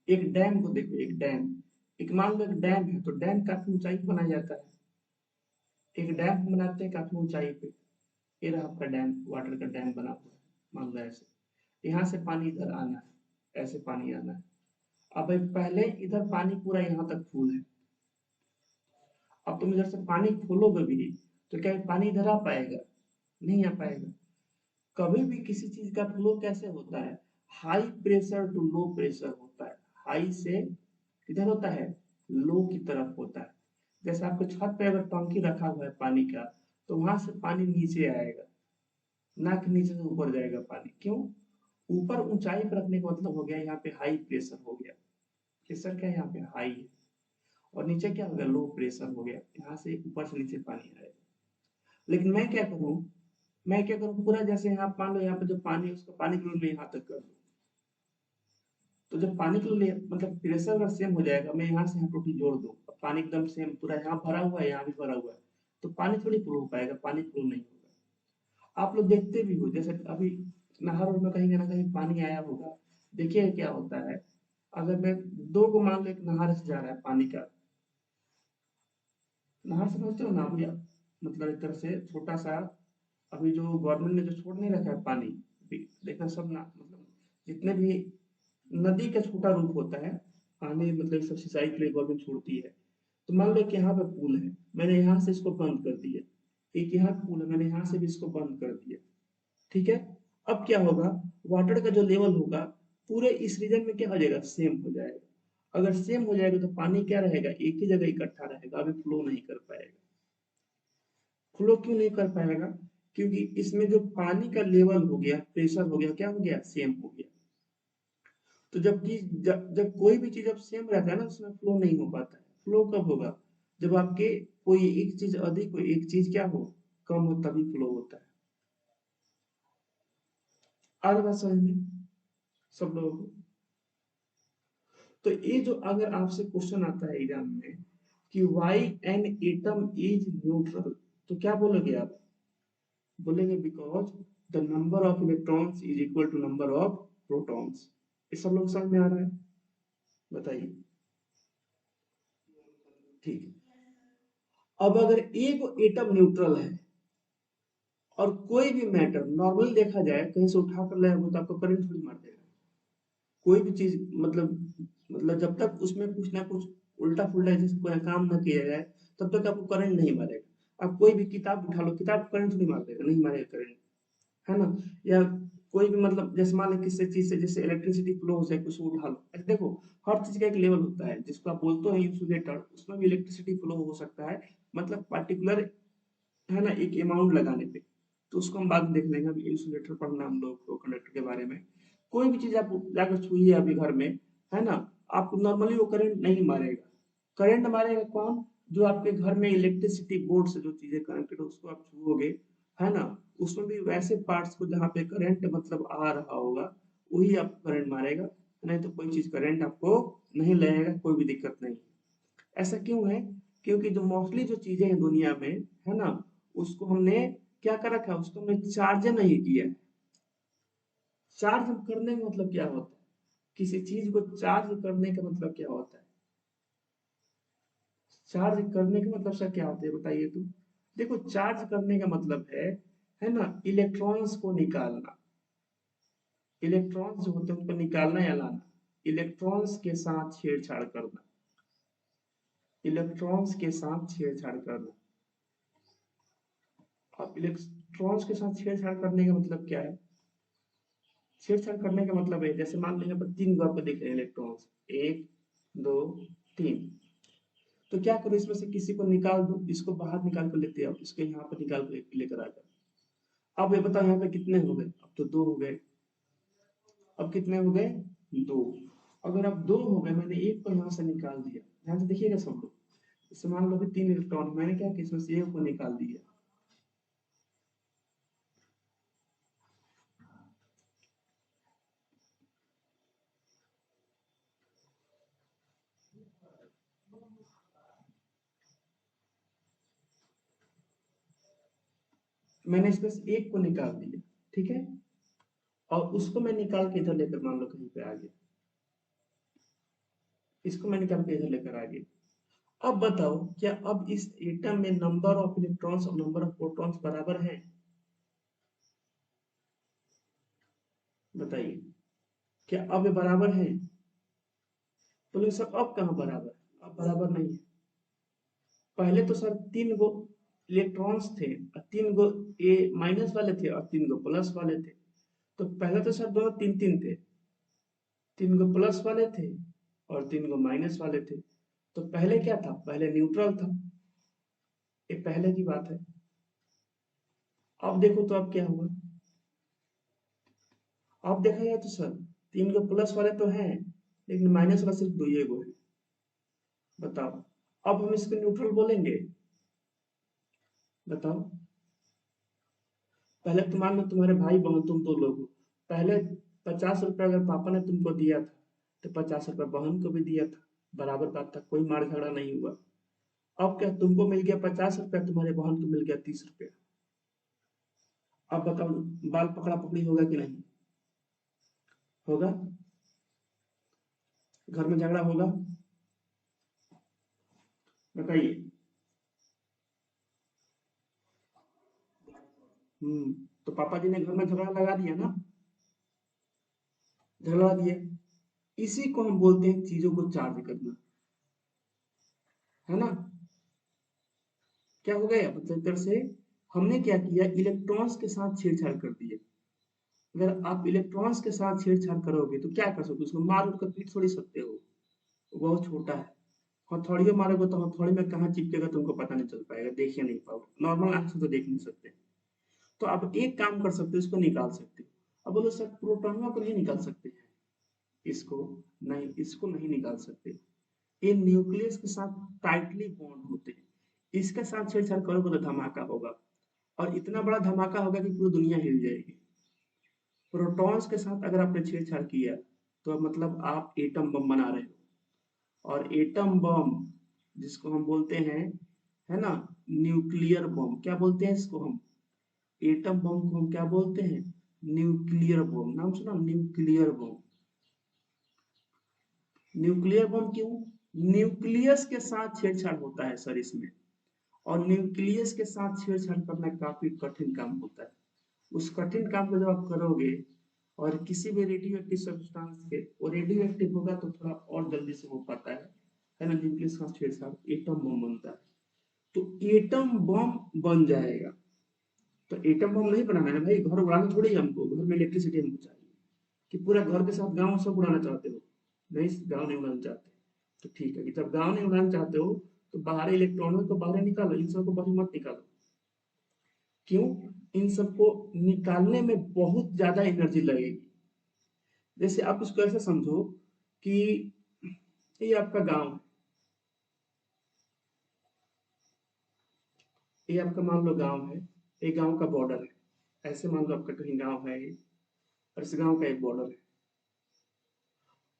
एक डैम को देखो, एक डैम, एक मान लो एक डैम है, तो डैम काफी ऊंचाई पर बनाया जाता है। एक डैम बनाते हैं काफी ऊंचाई पे, ये रहा आपका डैम, वाटर का डैम बना हुआ है, मान लो ऐसे, यहाँ से पानी इधर आना है, ऐसे पानी आना है। अब भाई पहले इधर पानी पूरा यहाँ तक फुल है, अब तुम इधर से पानी खोलोगे भी तो क्या ये पानी इधर आ पाएगा? नहीं आ पाएगा। कभी भी किसी चीज का फ्लो कैसे होता है, high pressure to low pressure होता है, हाई से किधर होता है, लो की तरफ होता है। जैसे आपको छत पे अगर टंकी रखा हुआ है पानी का, तो वहां से पानी नीचे आएगा, ना कि नीचे से ऊपर जाएगा पानी। क्यों? ऊपर ऊंचाई पर रखने का मतलब हो गया यहाँ पे हाई प्रेशर हो गया, प्रेशर क्या है यहाँ पे हाई है, और नीचे क्या हो गया, लो प्रेशर हो गया, यहाँ से ऊपर से नीचे पानी आएगा। लेकिन मैं क्या करूँ पूरा, जैसे यहाँ मान लो यहाँ पे जो पानी है उसको पानी के लिए यहाँ तक कर दूं, तो जब पानी के लिए मतलब प्रेशर अगर सेम हो जाएगा, मैं यहाँ से यहाँ टोटी जोड़ दूं, पानी एकदम सेम पूरा यहाँ भरा हुआ है यहाँ भी भरा हुआ है, तो पानी थोड़ी फ्लो हो पाएगा, पानी फ्लो नहीं होगा। आप लोग देखते भी हो, जैसे अभी नहर में कहीं ना कहीं पानी आया होगा, देखिए क्या होता है, अगर मैं दो को मान लो, एक नहर से जा रहा है पानी का, नहर समझते हो ना भैया, मतलब एक तरह से छोटा सा, अभी जो गवर्नमेंट ने जो छोड़ नहीं रखा है पानी, देखना सब ना, मतलब जितने भी नदी का छोटा रूप होता है, पानी मतलब सब सिंचाई के लिए गवर्नमेंट छोड़ती है। तो मान लो कि यहाँ पे पुल है, मैंने यहाँ से इसको बंद कर दिया, एक यहाँ पुल है, मैंने यहाँ से भी इसको बंद कर दिया, ठीक है। अब क्या होगा, वाटर का जो लेवल होगा पूरे इस रीजन में क्या हो जाएगा, सेम हो जाएगा। अगर सेम हो जाएगा तो पानी क्या रहेगा, एक ही जगह इकट्ठा रहेगा, अभी फ्लो नहीं कर पाएगा। फ्लो क्यों नहीं कर पाएगा? क्योंकि इसमें जो पानी का लेवल हो गया, प्रेशर हो गया, क्या हो गया, सेम हो गया। तो जब कोई भी चीज जब सेम रहता है ना, उसमें फ्लो नहीं हो पाता है। फ्लो कब होगा, जब आपके कोई एक चीज अधिक हो, एक चीज क्या हो, कम हो, तभी फ्लो होता है। आज बात समझ में सब लोगों को। तो ये जो अगर आपसे क्वेश्चन आता है एग्जाम में कि why an atom is neutral, तो क्या बोलोगे आप, बोलेंगे because the number of electrons is equal to number of protons. ये सब लोग समझ में आ रहा है, बताइए। ठीक है। अब अगर एक एटम न्यूट्रल है और कोई भी मैटर नॉर्मली देखा जाए कहीं से उठा कर लाया, वो तो आपको करंट थोड़ी मार देगा। कोई भी चीज मतलब जब तक उसमें कुछ ना कुछ उल्टा फुल्टा जैसे कोई काम ना किया जाए, तब तक आपको करंट नहीं मारेगा। आप कोई भी किताब उठा लो, किताब करंट थोड़ी मार देगा, नहीं मारेगा करंट, है ना। या कोई भी मतलब जैसे मान लो किसी चीज से जैसे इलेक्ट्रिसिटी फ्लो हो जाए, कुछ उठा लो, ऐसे देखो हर चीज का एक लेवल होता है जिसको आप बोलते हो इंसुलेटर, उसमें भी इलेक्ट्रिसिटी फ्लो हो सकता है, मतलब पर्टिकुलर, है ना, एक अमाउंट लगाने पे। तो उसको हम बाद में देख लेंगे, अभी इंसुलेटर पढ़ना हम लोग को, कंडक्टर के बारे में। कोई भी चीज आप जाकर छुइए अभी घर में, है ना, आपको नॉर्मली वो करंट नहीं मारेगा। करंट मारेगा कौन, जो आपके घर में इलेक्ट्रिसिटी बोर्ड से जो चीजें कनेक्टेड है उसको आप छुओगे, है ना, उसमें भी वैसे पार्ट्स को जहाँ पे करंट मतलब आ रहा होगा, वही आपको करंट मारेगा। नहीं तो कोई चीज करंट आपको नहीं लगेगा, कोई भी दिक्कत नहीं। ऐसा क्यों है, क्योंकि जो मोस्टली जो चीजें हैं दुनिया में, है ना, उसको हमने क्या कर रखा है, उसको हमने चार्ज नहीं किया है। चार्ज करने का मतलब क्या होता है, किसी चीज को चार्ज करने का मतलब क्या होता है, चार्ज करने का मतलब सर क्या होता है बताइए तो। देखो चार्ज करने का मतलब है ना, इलेक्ट्रॉन्स को निकालना। इलेक्ट्रॉन्स जो होते हैं उनको निकालना या लाना, इलेक्ट्रॉन्स के साथ छेड़छाड़ करना, इलेक्ट्रॉन्स के साथ छेड़छाड़ करना। अब इलेक्ट्रॉन्स के साथ छेड़छाड़ करने का मतलब क्या है, छेड़छाड़ करने का मतलब है जैसे मान लो यहाँ पर तीन गो आपको दिख रहे हैं इलेक्ट्रॉन्स, एक, दो, तीन। तो क्या करो, इसमें से किसी को निकाल दो, इसको बाहर निकाल कर लेते आओ, इसको यहाँ पर निकाल कर लेकर आ जाओ। अब ये बताओ यहाँ पे कितने हो गए, अब तो दो हो गए। अब कितने हो गए, दो। अगर अब दो हो गए, मैंने एक को यहाँ से निकाल दिया, ध्यान से देखिएगा सब लोग। इससे मान लो कि तीन इलेक्ट्रॉन, मैंने क्या किया, इसमें से एक को निकाल दिया। मैंने इसमें से एक को निकाल दिया, ठीक है, और उसको मैं निकाल के इधर लेकर मान लो कहीं पे आ गया, इसको मैं निकाल के इधर लेकर आ गया। अब बताओ क्या अब इस एटम में नंबर ऑफ इलेक्ट्रॉन्स और नंबर ऑफ प्रोटॉन्स बराबर है, बताइए, क्या अब ये बराबर है, बोले सर अब कहाँ बराबर है, अब बराबर नहीं है। पहले तो सर तीन गो इलेक्ट्रॉन्स थे और तीन गो ए माइनस वाले थे और तीन गो प्लस वाले थे। तो पहले तो सर दोनों तीन तीन थे, तीन गो प्लस वाले थे और तीन गो माइनस वाले थे। तो पहले क्या था, पहले न्यूट्रल था, ये पहले की बात है। अब देखो तो अब क्या हुआ, अब देखा जाए तो सर तीन गो प्लस वाले तो हैं, लेकिन माइनस वाला सिर्फ दो ही गो है। बताओ, अब हम इसको न्यूट्रल बोलेंगे, बताओ। पहले तो मान लो तुम्हारे भाई बहन तुम दो लोग हो, पहले 50 रुपया अगर पापा ने तुमको दिया था, तो 50 रुपया बहन को भी दिया था, बराबर बात था, कोई मार झगड़ा नहीं हुआ। अब क्या, तुमको मिल गया 50 रुपया, तुम्हारे बहन को मिल गया 30 रुपया। अब बताओ, बाल पकड़ा पकड़ी होगा कि नहीं, होगा, घर में झगड़ा होगा, बताइए। तो पापा जी ने घर में झगड़ा लगा दिया ना, झगड़ा दिया, इसी को हम बोलते हैं चीजों को चार्ज करना, है ना। क्या हो गया, मतलब तरह से हमने क्या किया, इलेक्ट्रॉन्स के साथ छेड़छाड़ कर दिया। अगर आप इलेक्ट्रॉन्स के साथ छेड़छाड़ करोगे तो क्या कर सकते हो, उसको मार उड़ कर पीट थोड़ी सकते हो, वो बहुत छोटा है। हथौड़ियों मारोगे तो हथौड़ी में कहाँ चिपकेगा तुमको पता नहीं चल पाएगा, देख ही नहीं पाओगे, नॉर्मल आंख से तो देख नहीं सकते। तो आप एक काम कर सकते हो, इसको निकाल सकते हो। अब बोलो सर प्रोटॉनवा को नहीं निकाल सकते हैं, इसको नहीं, इसको नहीं निकाल सकते। ये न्यूक्लियस के साथ टाइटली बॉन्ड होते हैं, इसके साथ छेड़छाड़ करोगे तो धमाका होगा, और इतना बड़ा धमाका होगा कि पूरी दुनिया हिल जाएगी। प्रोटॉन्स के साथ अगर आपने छेड़छाड़ किया तो मतलब आप एटम बम बना रहे हो। और एटम बम जिसको हम बोलते हैं, है ना, न्यूक्लियर बम, क्या बोलते हैं इसको हम, एटम बम को हम क्या बोलते हैं, न्यूक्लियर बम। नाम सुना, न्यूक्लियर बम। न्यूक्लियर बम क्यों, न्यूक्लियस के साथ छेड़छाड़ होता है सर इसमें, और न्यूक्लियस के साथ छेड़छाड़ करना काफी कठिन काम होता है। उस कठिन काम को जब आप करोगे, और किसी भी रेडियो एक्टिव सब्सटेंस के, वो रेडियो एक्टिव होगा तो थोड़ा और जल्दी से हो पाता है ना, न्यूक्लियस का छेड़छाड़, एटम बम बनता है। तो एटम बम बन जाएगा। तो एटम बम नहीं बनाना है भाई, घर उड़ाना थोड़ी है हमको, घर में इलेक्ट्रिसिटी हमको चाहिए कि पूरा घर के साथ गांव सब उड़ाना चाहते हो, नहीं गांव नहीं उड़ाना चाहते। तो ठीक है कि जब गांव नहीं उड़ाना चाहते हो तो बाहर इलेक्ट्रॉनों को बाहर निकालो, इन सबको बाहर मत निकालो। क्यों, इन सबको निकालने में बहुत ज्यादा एनर्जी लगेगी। जैसे आप इसको ऐसे समझो कि ये आपका गांव है, ये आपका मान लो गांव है, ये गांव का बॉर्डर है, ऐसे मान लो आपका कहीं गांव है ये, और इस गांव का एक बॉर्डर है,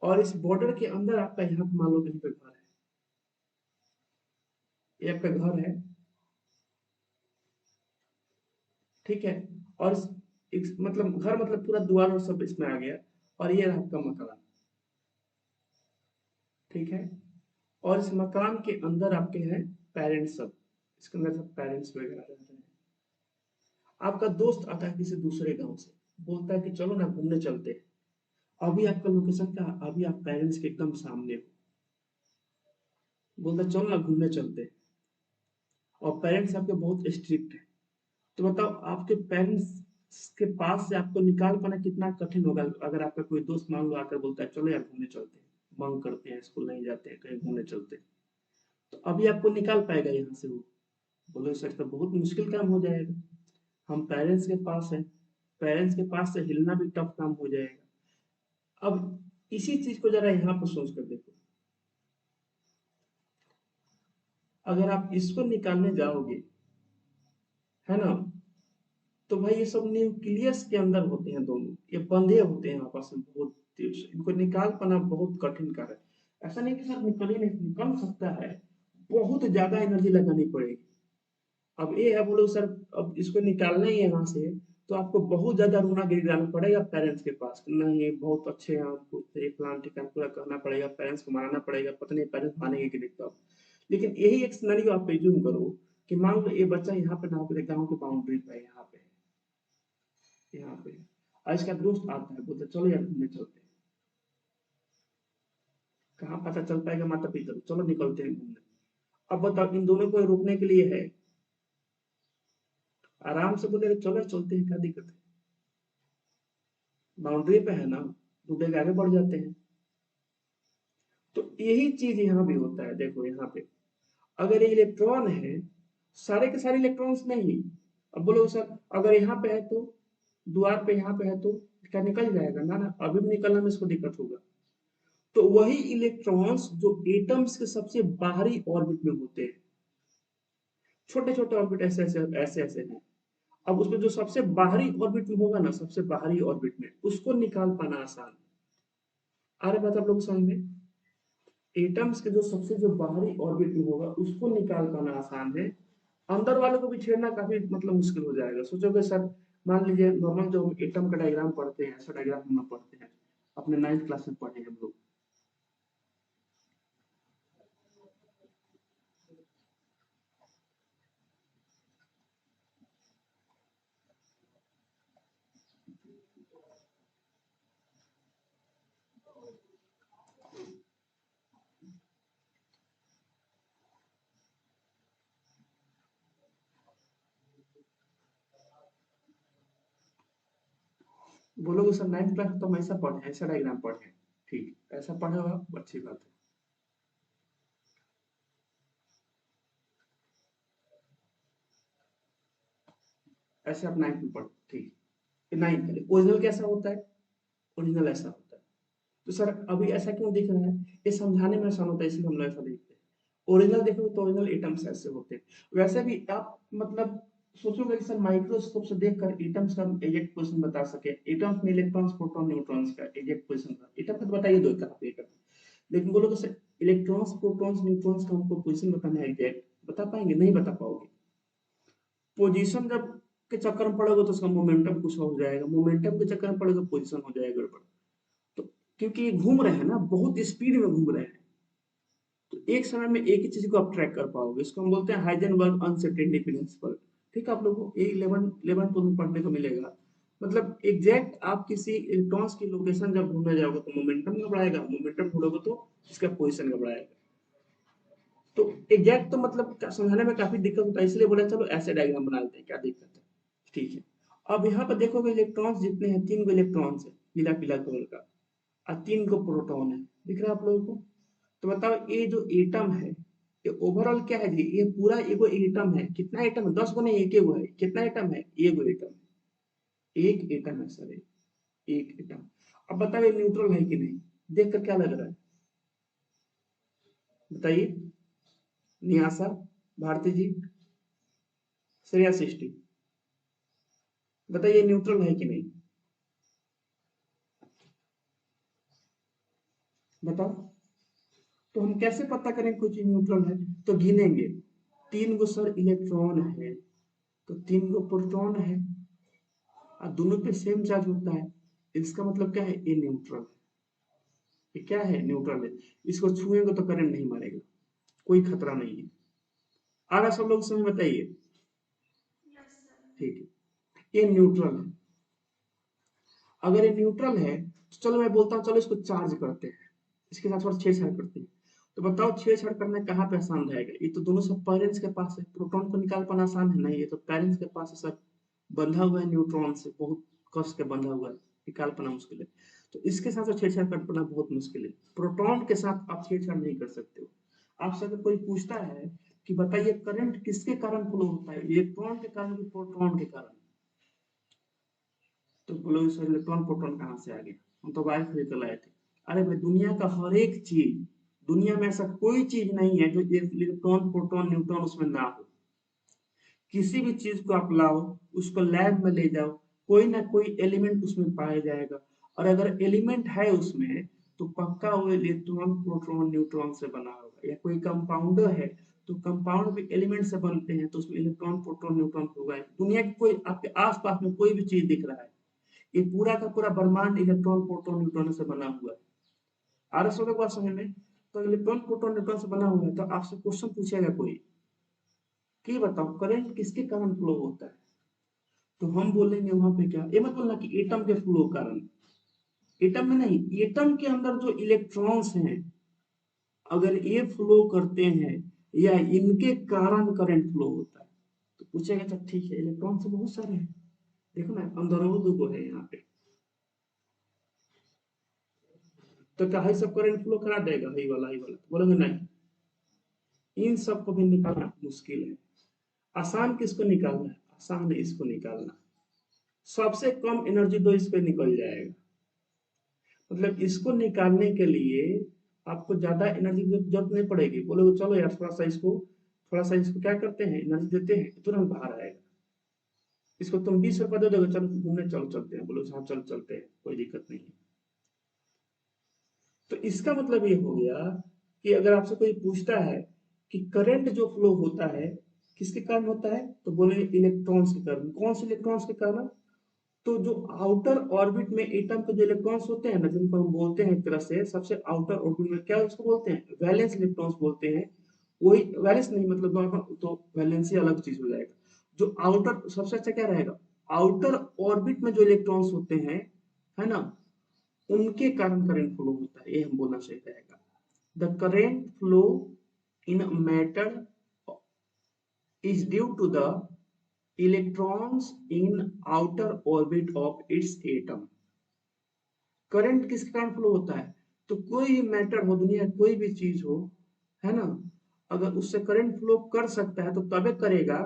और इस बॉर्डर के अंदर आपका यहाँ पे मान लो कहीं पे घर है, ये आपका घर है, ठीक है। और मतलब घर मतलब पूरा द्वार और सब इसमें आ गया, और ये रहा आपका मकान, ठीक है। और इस मकान के अंदर आपके हैं पेरेंट्स सब, इसके अंदर सब पेरेंट्स वगैरह रहते हैं। आपका दोस्त आता है किसी दूसरे गांव से, बोलता है कि चलो ना घूमने चलते हैं। अभी आपका लोकेशन क्या, अभी आप पेरेंट्स के एकदम सामने हो, बोलता है चलो ना घूमने चलते हैं। और पेरेंट्स आपके बहुत स्ट्रिक्ट है, तो बताओ आपके पेरेंट्स के पास से आपको निकाल पाना कितना कठिन होगा। अगर आपका कोई दोस्त मान लो आकर बोलता है चलो यार घूमने चलते हैं, बंक करते हैं, स्कूल नहीं जाते हैं, कहीं घूमने चलते हैं, तो अभी आपको निकाल पाएगा यहाँ से वो, बोलो सर तो बहुत मुश्किल काम हो जाएगा। हम पेरेंट्स के पास है, पेरेंट्स के पास से हिलना भी टफ काम हो जाएगा। अब इसी चीज को जरा यहाँ पर सोच कर देखो, अगर आप इसको निकालने जाओगे, है ना, तो भाई ये सब न्यूक्लियस के अंदर होते हैं दोनों, ये बंधे होते हैं आपस में बहुत देर से, इनको निकाल पाना बहुत कठिन कार्य है। ऐसा नहीं कि सर निकल ही नहीं, निकल सकता है, बहुत ज्यादा एनर्जी लगानी पड़ेगी। अब ये है, बोलो सर अब इसको निकालना ही है यहाँ से, तो आपको बहुत ज्यादा रोना गिराना पड़ेगा पेरेंट्स के पास, नहीं बहुत अच्छे हैं आपको, एक प्लान ठिकाना पूरा करना पड़ेगा, पेरेंट्स को मनाना पड़ेगा, पता नहीं पेरेंट्स मानेंगे कि नहीं तब। लेकिन यही एक सिनेरियो आप एज्यूम करो कि मान लो ये बच्चा यहाँ पे ना पे गाँव की बाउंड्री पे है, यहाँ पे, यहाँ पे, और इसका दोस्त आता है, बोलते चलो यार घूमने चलते हैं। कहाँ पता चल पाएगा माता पिता को, चलो निकलते हैं घूमने। अब बताओ इन दोनों को रोकने के लिए है, आराम से बोले चलो चलते हैं, क्या दिक्कत है, बाउंड्री पे है ना, दूसरे के आगे बढ़ जाते हैं। तो यही चीज यहाँ भी होता है, देखो यहाँ पे अगर ये इलेक्ट्रॉन है, सारे के सारे इलेक्ट्रॉन्स नहीं, अब बोलो सर अगर यहाँ पे है तो, द्वार पे यहाँ पे है तो क्या निकल जाएगा ना, ना अभी भी निकलने में इसको दिक्कत होगा। तो वही इलेक्ट्रॉन्स जो एटम्स के सबसे बाहरी ऑर्बिट में होते हैं, छोटे छोटे ऑर्बिट ऐसे ऐसे ऐसे ऐसे हैं, अब उसमें जो सबसे बाहरी ऑर्बिट में होगा ना, सबसे बाहरी ऑर्बिट में उसको निकाल पाना आसान है। आ रहा बात आप लोग समझ में, एटम्स के जो सबसे जो बाहरी ऑर्बिट में होगा उसको निकाल पाना आसान है, अंदर वाले को भी छेड़ना काफी मतलब मुश्किल हो जाएगा। सोचोगे सर, मान लीजिए नॉर्मल जो एटम का डायग्राम पढ़ते हैं, ऐसा डायग्राम हम लोग पढ़ते हैं, अपने 9th क्लास में पढ़े हैं हम लोग। बोलोगे सर 9th क्लास में तो हम ऐसा पढ़े हैं, ऐसा डायग्राम पढ़े हैं, ठीक, ऐसा पढ़े हो आप, अच्छी बात है। ऐसे आप 9th में पढ़ो, ठीक है। 9th ओरिजिनल कैसा होता है, ओरिजिनल ऐसा होता है। तो सर अभी ऐसा क्यों दिख रहा है, ये समझाने में आसान होता है इसलिए हम लोग ऐसा देखते हैं। ओरिजिनल देखोगे तो ओरिजिनल एटम्स ऐसे होते हैं। वैसे भी आप मतलब सोचोगे कि सर माइक्रोस्कोप से देखकर एटम्स का एग्जैक्ट पोजीशन बता सके, एटम्स में इलेक्ट्रॉन्स प्रोटॉन न्यूट्रॉन्स का एग्जैक्ट पोजीशन का एटम का तो बताइए दो कहाँ पे एटम, लेकिन बोलोगे सर इलेक्ट्रॉन्स प्रोटॉन्स न्यूट्रॉन्स का हमको पोजीशन बताना है एग्जैक्ट, बता पाएंगे, नहीं बता पाओगे। पोजीशन जब के चक्कर में पड़ोगे तो उसका मोमेंटम कुछ हो जाएगा, मोमेंटम के चक्कर में पड़ोगे पोजीशन हो जाएगा गड़बड़। तो क्योंकि ये घूम रहे हैं ना, बहुत स्पीड में घूम रहे हैं, तो एक समय में एक ही चीज को आप ट्रैक कर पाओगे, इसको हम बोलते हैं हाइजेनबर्ग अनसर्टेनिटी प्रिंसिपल। ठीक है, आप लोगों को 11 में पढ़ने को मिलेगा। मतलब एग्जैक्ट आप किसी इलेक्ट्रॉन्स की लोकेशन जब ढूंढने जाओगे तो मोमेंटम घबराएगा, मोमेंटम ढूंढोगे तो इसका पोजीशन घबराएगा। तो एग्जैक्ट तो मतलब समझाने में काफी दिक्कत होता है, इसलिए बोला चलो ऐसे डायग्राम बना लेते हैं, क्या दिक्कत है। ठीक है, अब यहाँ पर देखोगे इलेक्ट्रॉन्स जितने हैं, 3 गो इलेक्ट्रॉन्स है पीला पीला कलर का, और 3 गो प्रोटॉन है, दिख रहा है आप लोगों को। तो बताओ ये जो एटम है, ये ओवरऑल क्या है जी, ये पूरा एगो एटम है, कितना एटम है, 10 गो नहीं, एक एगो है, कितना एटम है, एगो एटम, एक एटम है सर, एक एटम। अब बताओ ये न्यूट्रल है कि नहीं, देख कर क्या लग रहा है, बताइए, नियासा, भारती जी, श्रेया सृष्टि, बताइए न्यूट्रल है कि नहीं, बताओ। तो हम कैसे पता करें कोई चीज न्यूट्रल है, तो गिनेंगे, 3 गो सर इलेक्ट्रॉन है, तो 3 गो प्रोटॉन है, और दोनों पे सेम चार्ज होता है, इसका मतलब क्या है, ये न्यूट्रल है। ये क्या है, न्यूट्रल है, इसको छुएंगे तो करंट नहीं मारेगा, कोई खतरा नहीं है। आ रहा सब लोग समय बताइए, ठीक है, ये न्यूट्रल है। अगर ये न्यूट्रल है तो चलो मैं बोलता हूँ, चलो इसको चार्ज करते हैं, इसके साथ थोड़ा छेड़छाड़ करते हैं। तो बताओ छेड़छाड़ करना कहाँ पे आसान रहेगा, ये तो दोनों सब पेरेंट्स के पास है, प्रोटॉन को निकाल पाना आसान है नहीं, ये तो पेरेंट्स के पास है सर, बंधा हुआ है न्यूट्रॉन से, बहुत कस के बंधा हुआ है, निकाल पाना मुश्किल है। तो इसके साथ तो छेड़छाड़ कर पाना बहुत मुश्किल है, प्रोटॉन के साथ आप छेड़छाड़ नहीं कर सकते हो। आपसे अगर कोई पूछता है कि बताइए करंट किसके कारण फ्लो होता है, इलेक्ट्रॉन के कारण कि प्रोटॉन के कारण, तो बोलोगे सर इलेक्ट्रॉन प्रोटॉन कहाँ से आ गया, हम तो वायर खरीद कर लाए थे। अरे भाई दुनिया का हर एक चीज, दुनिया में ऐसा कोई चीज नहीं है जो इलेक्ट्रॉन प्रोटॉन न्यूट्रॉन उसमें ना हो। किसी भी चीज को आप लाओ, उसको लैब में ले जाओ, कोई ना कोई एलिमेंट उसमें पाया जाएगा, और अगर एलिमेंट है उसमें तो पक्का वो इलेक्ट्रॉन प्रोटॉन न्यूट्रॉन से बना होगा, या कोई कंपाउंडर है तो कंपाउंड भी एलिमेंट से बनते हैं, तो उसमें इलेक्ट्रॉन प्रोटॉन न्यूट्रॉन होगा। दुनिया की कोई आपके आसपास में कोई भी चीज दिख रहा है, ये पूरा का पूरा ब्रह्मांड इलेक्ट्रॉन प्रोटॉन न्यूट्रॉन से बना हुआ है। आरएस वाले को बात समझ में, तो इलेक्ट्रॉन प्रोटॉन न्यूट्रॉन से बना हुआ है, तो आपसे क्वेश्चन पूछेगा कोई कि बताओ करंट किसके कारण फ्लो होता है, तो हम बोलेंगे वहां पे क्या, ये मत बोलना कि एटम के फ्लो कारण, एटम में नहीं, एटम के अंदर जो इलेक्ट्रॉन्स हैं, अगर ये फ्लो करते हैं या इनके कारण करंट फ्लो होता है, तो पूछेगा अच्छा ठीक है इलेक्ट्रॉन तो बहुत सारे हैं, देखो ना अंदर दो है यहाँ पे, तो क्या है सब करंट फ्लो करा देगा, ही वाला तो बोलेंगे नहीं, इन सब को भी निकालना मुश्किल है। आसान किसको निकालना है, आसान है इसको निकालना, सबसे कम एनर्जी दो इस पे निकल जाएगा। मतलब इसको निकालने के लिए आपको ज्यादा एनर्जी की जरूरत नहीं पड़ेगी, बोलोगे चलो यार थोड़ा सा इसको क्या करते हैं, एनर्जी देते हैं, तुरंत बाहर आएगा। इसको तुम 20 रुपए दे दोगे, चलो घूमने चलो चलते हैं, बोलो हाँ चल चलते हैं, कोई दिक्कत नहीं है। तो इसका मतलब ये हो गया कि अगर आपसे कोई पूछता है कि करंट जो फ्लो होता है किसके कारण होता है, तो बोले इलेक्ट्रॉन्स के कारण, कौन से इलेक्ट्रॉन्स के कारण, तो जो आउटर ऑर्बिट में एटम के जो इलेक्ट्रॉन्स होते हैं ना, जिनको हम बोलते हैं एक तरह से सबसे आउटर ऑर्बिट में, क्या उसको बोलते हैं, वैलेंस इलेक्ट्रॉन्स बोलते हैं। वही वैलेंस नहीं मतलब नॉर्मल, तो वैलेंसी अलग चीज हो जाएगा। जो आउटर सबसे अच्छा क्या रहेगा, आउटर ऑर्बिट में जो इलेक्ट्रॉन्स होते हैं, है ना, उनके कारण करंट फ्लो होता है, ये हम बोलना सही रहेगा। The current flow in matter is due to the electrons in outer orbit of its atom। Current किसके कारण फ्लो होता है, तो कोई भी मैटर हो, दुनिया कोई भी चीज हो, है ना, अगर उससे करंट फ्लो कर सकता है तो तबे करेगा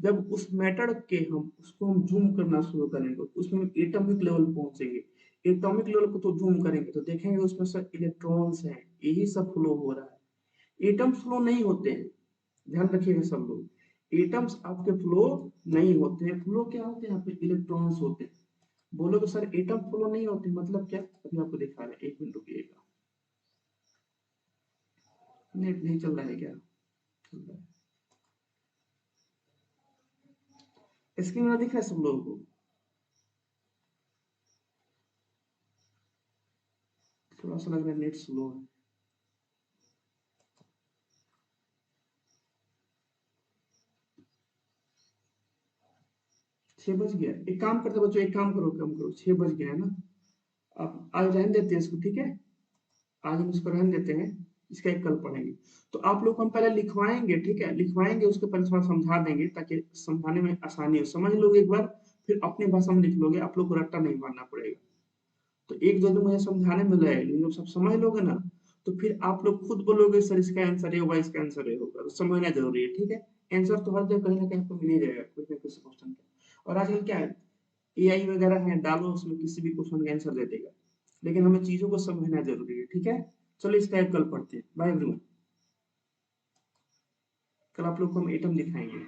जब उस मैटर के हम उसको हम जूम करना शुरू करेंगे, उसमें एटॉमिक लेवल पहुंचेंगे, एटॉमिक लेवल को तो जूम करेंगे तो देखेंगे उसमें सर इलेक्ट्रॉन्स हैं, यही सब फ्लो हो रहा है। एटम्स फ्लो नहीं होते हैं, ध्यान रखिएगा सब लोग, एटम्स आपके फ्लो नहीं होते हैं। फ्लो क्या होते हैं? यहाँ पे इलेक्ट्रॉन्स होते हैं। बोलोगे सर एटम फ्लो नहीं होते, मतलब क्या? अभी आपको दिखा रहे हैं, एक मिनट रुकिएगा। नेट नहीं चल रहा है क्या? चल रहा है, स्क्रीन में दिख रहा है सब लोगों को? थोड़ा सा लग रहा है नेट स्लो है। 6 बज गया, एक काम करते बच्चों, एक काम करो, 6 बज गया है ना, अब आज रहने देते हैं इसको, ठीक है? आज हम इसको रहने देते हैं, इसका एक कल पढ़ेंगे। तो आप लोग हम पहले लिखवाएंगे, ठीक है? लिखवाएंगे, उसके पहले थोड़ा समझा देंगे ताकि समझाने में आसानी हो, समझ लोगे एक बार, फिर अपनी भाषा में लिख लोगे, आप लोग को रट्टा नहीं मारना पड़ेगा। तो एक दो दिन मुझे समझाने में लगेगा, लेकिन जब सब समझ लोगे ना, तो फिर आप लोग खुद बोलोगे सर इसका आंसर ये होगा, इसका आंसर ये होगा, तो समझना जरूरी है, ठीक है? आंसर तो हर जगह कहीं ना कहीं आपको मिल ही जाएगा, कोई ना कोई क्वेश्चन का। और आजकल क्या है, एआई वगैरह है, डालो उसमें, किसी भी क्वेश्चन का आंसर दे देगा, लेकिन हमें चीजों को समझना जरूरी है, ठीक है? चलो इसका एक कल पढ़ते हैं, बाय एवरीवन। कल आप लोग को हम एटम दिखाएंगे।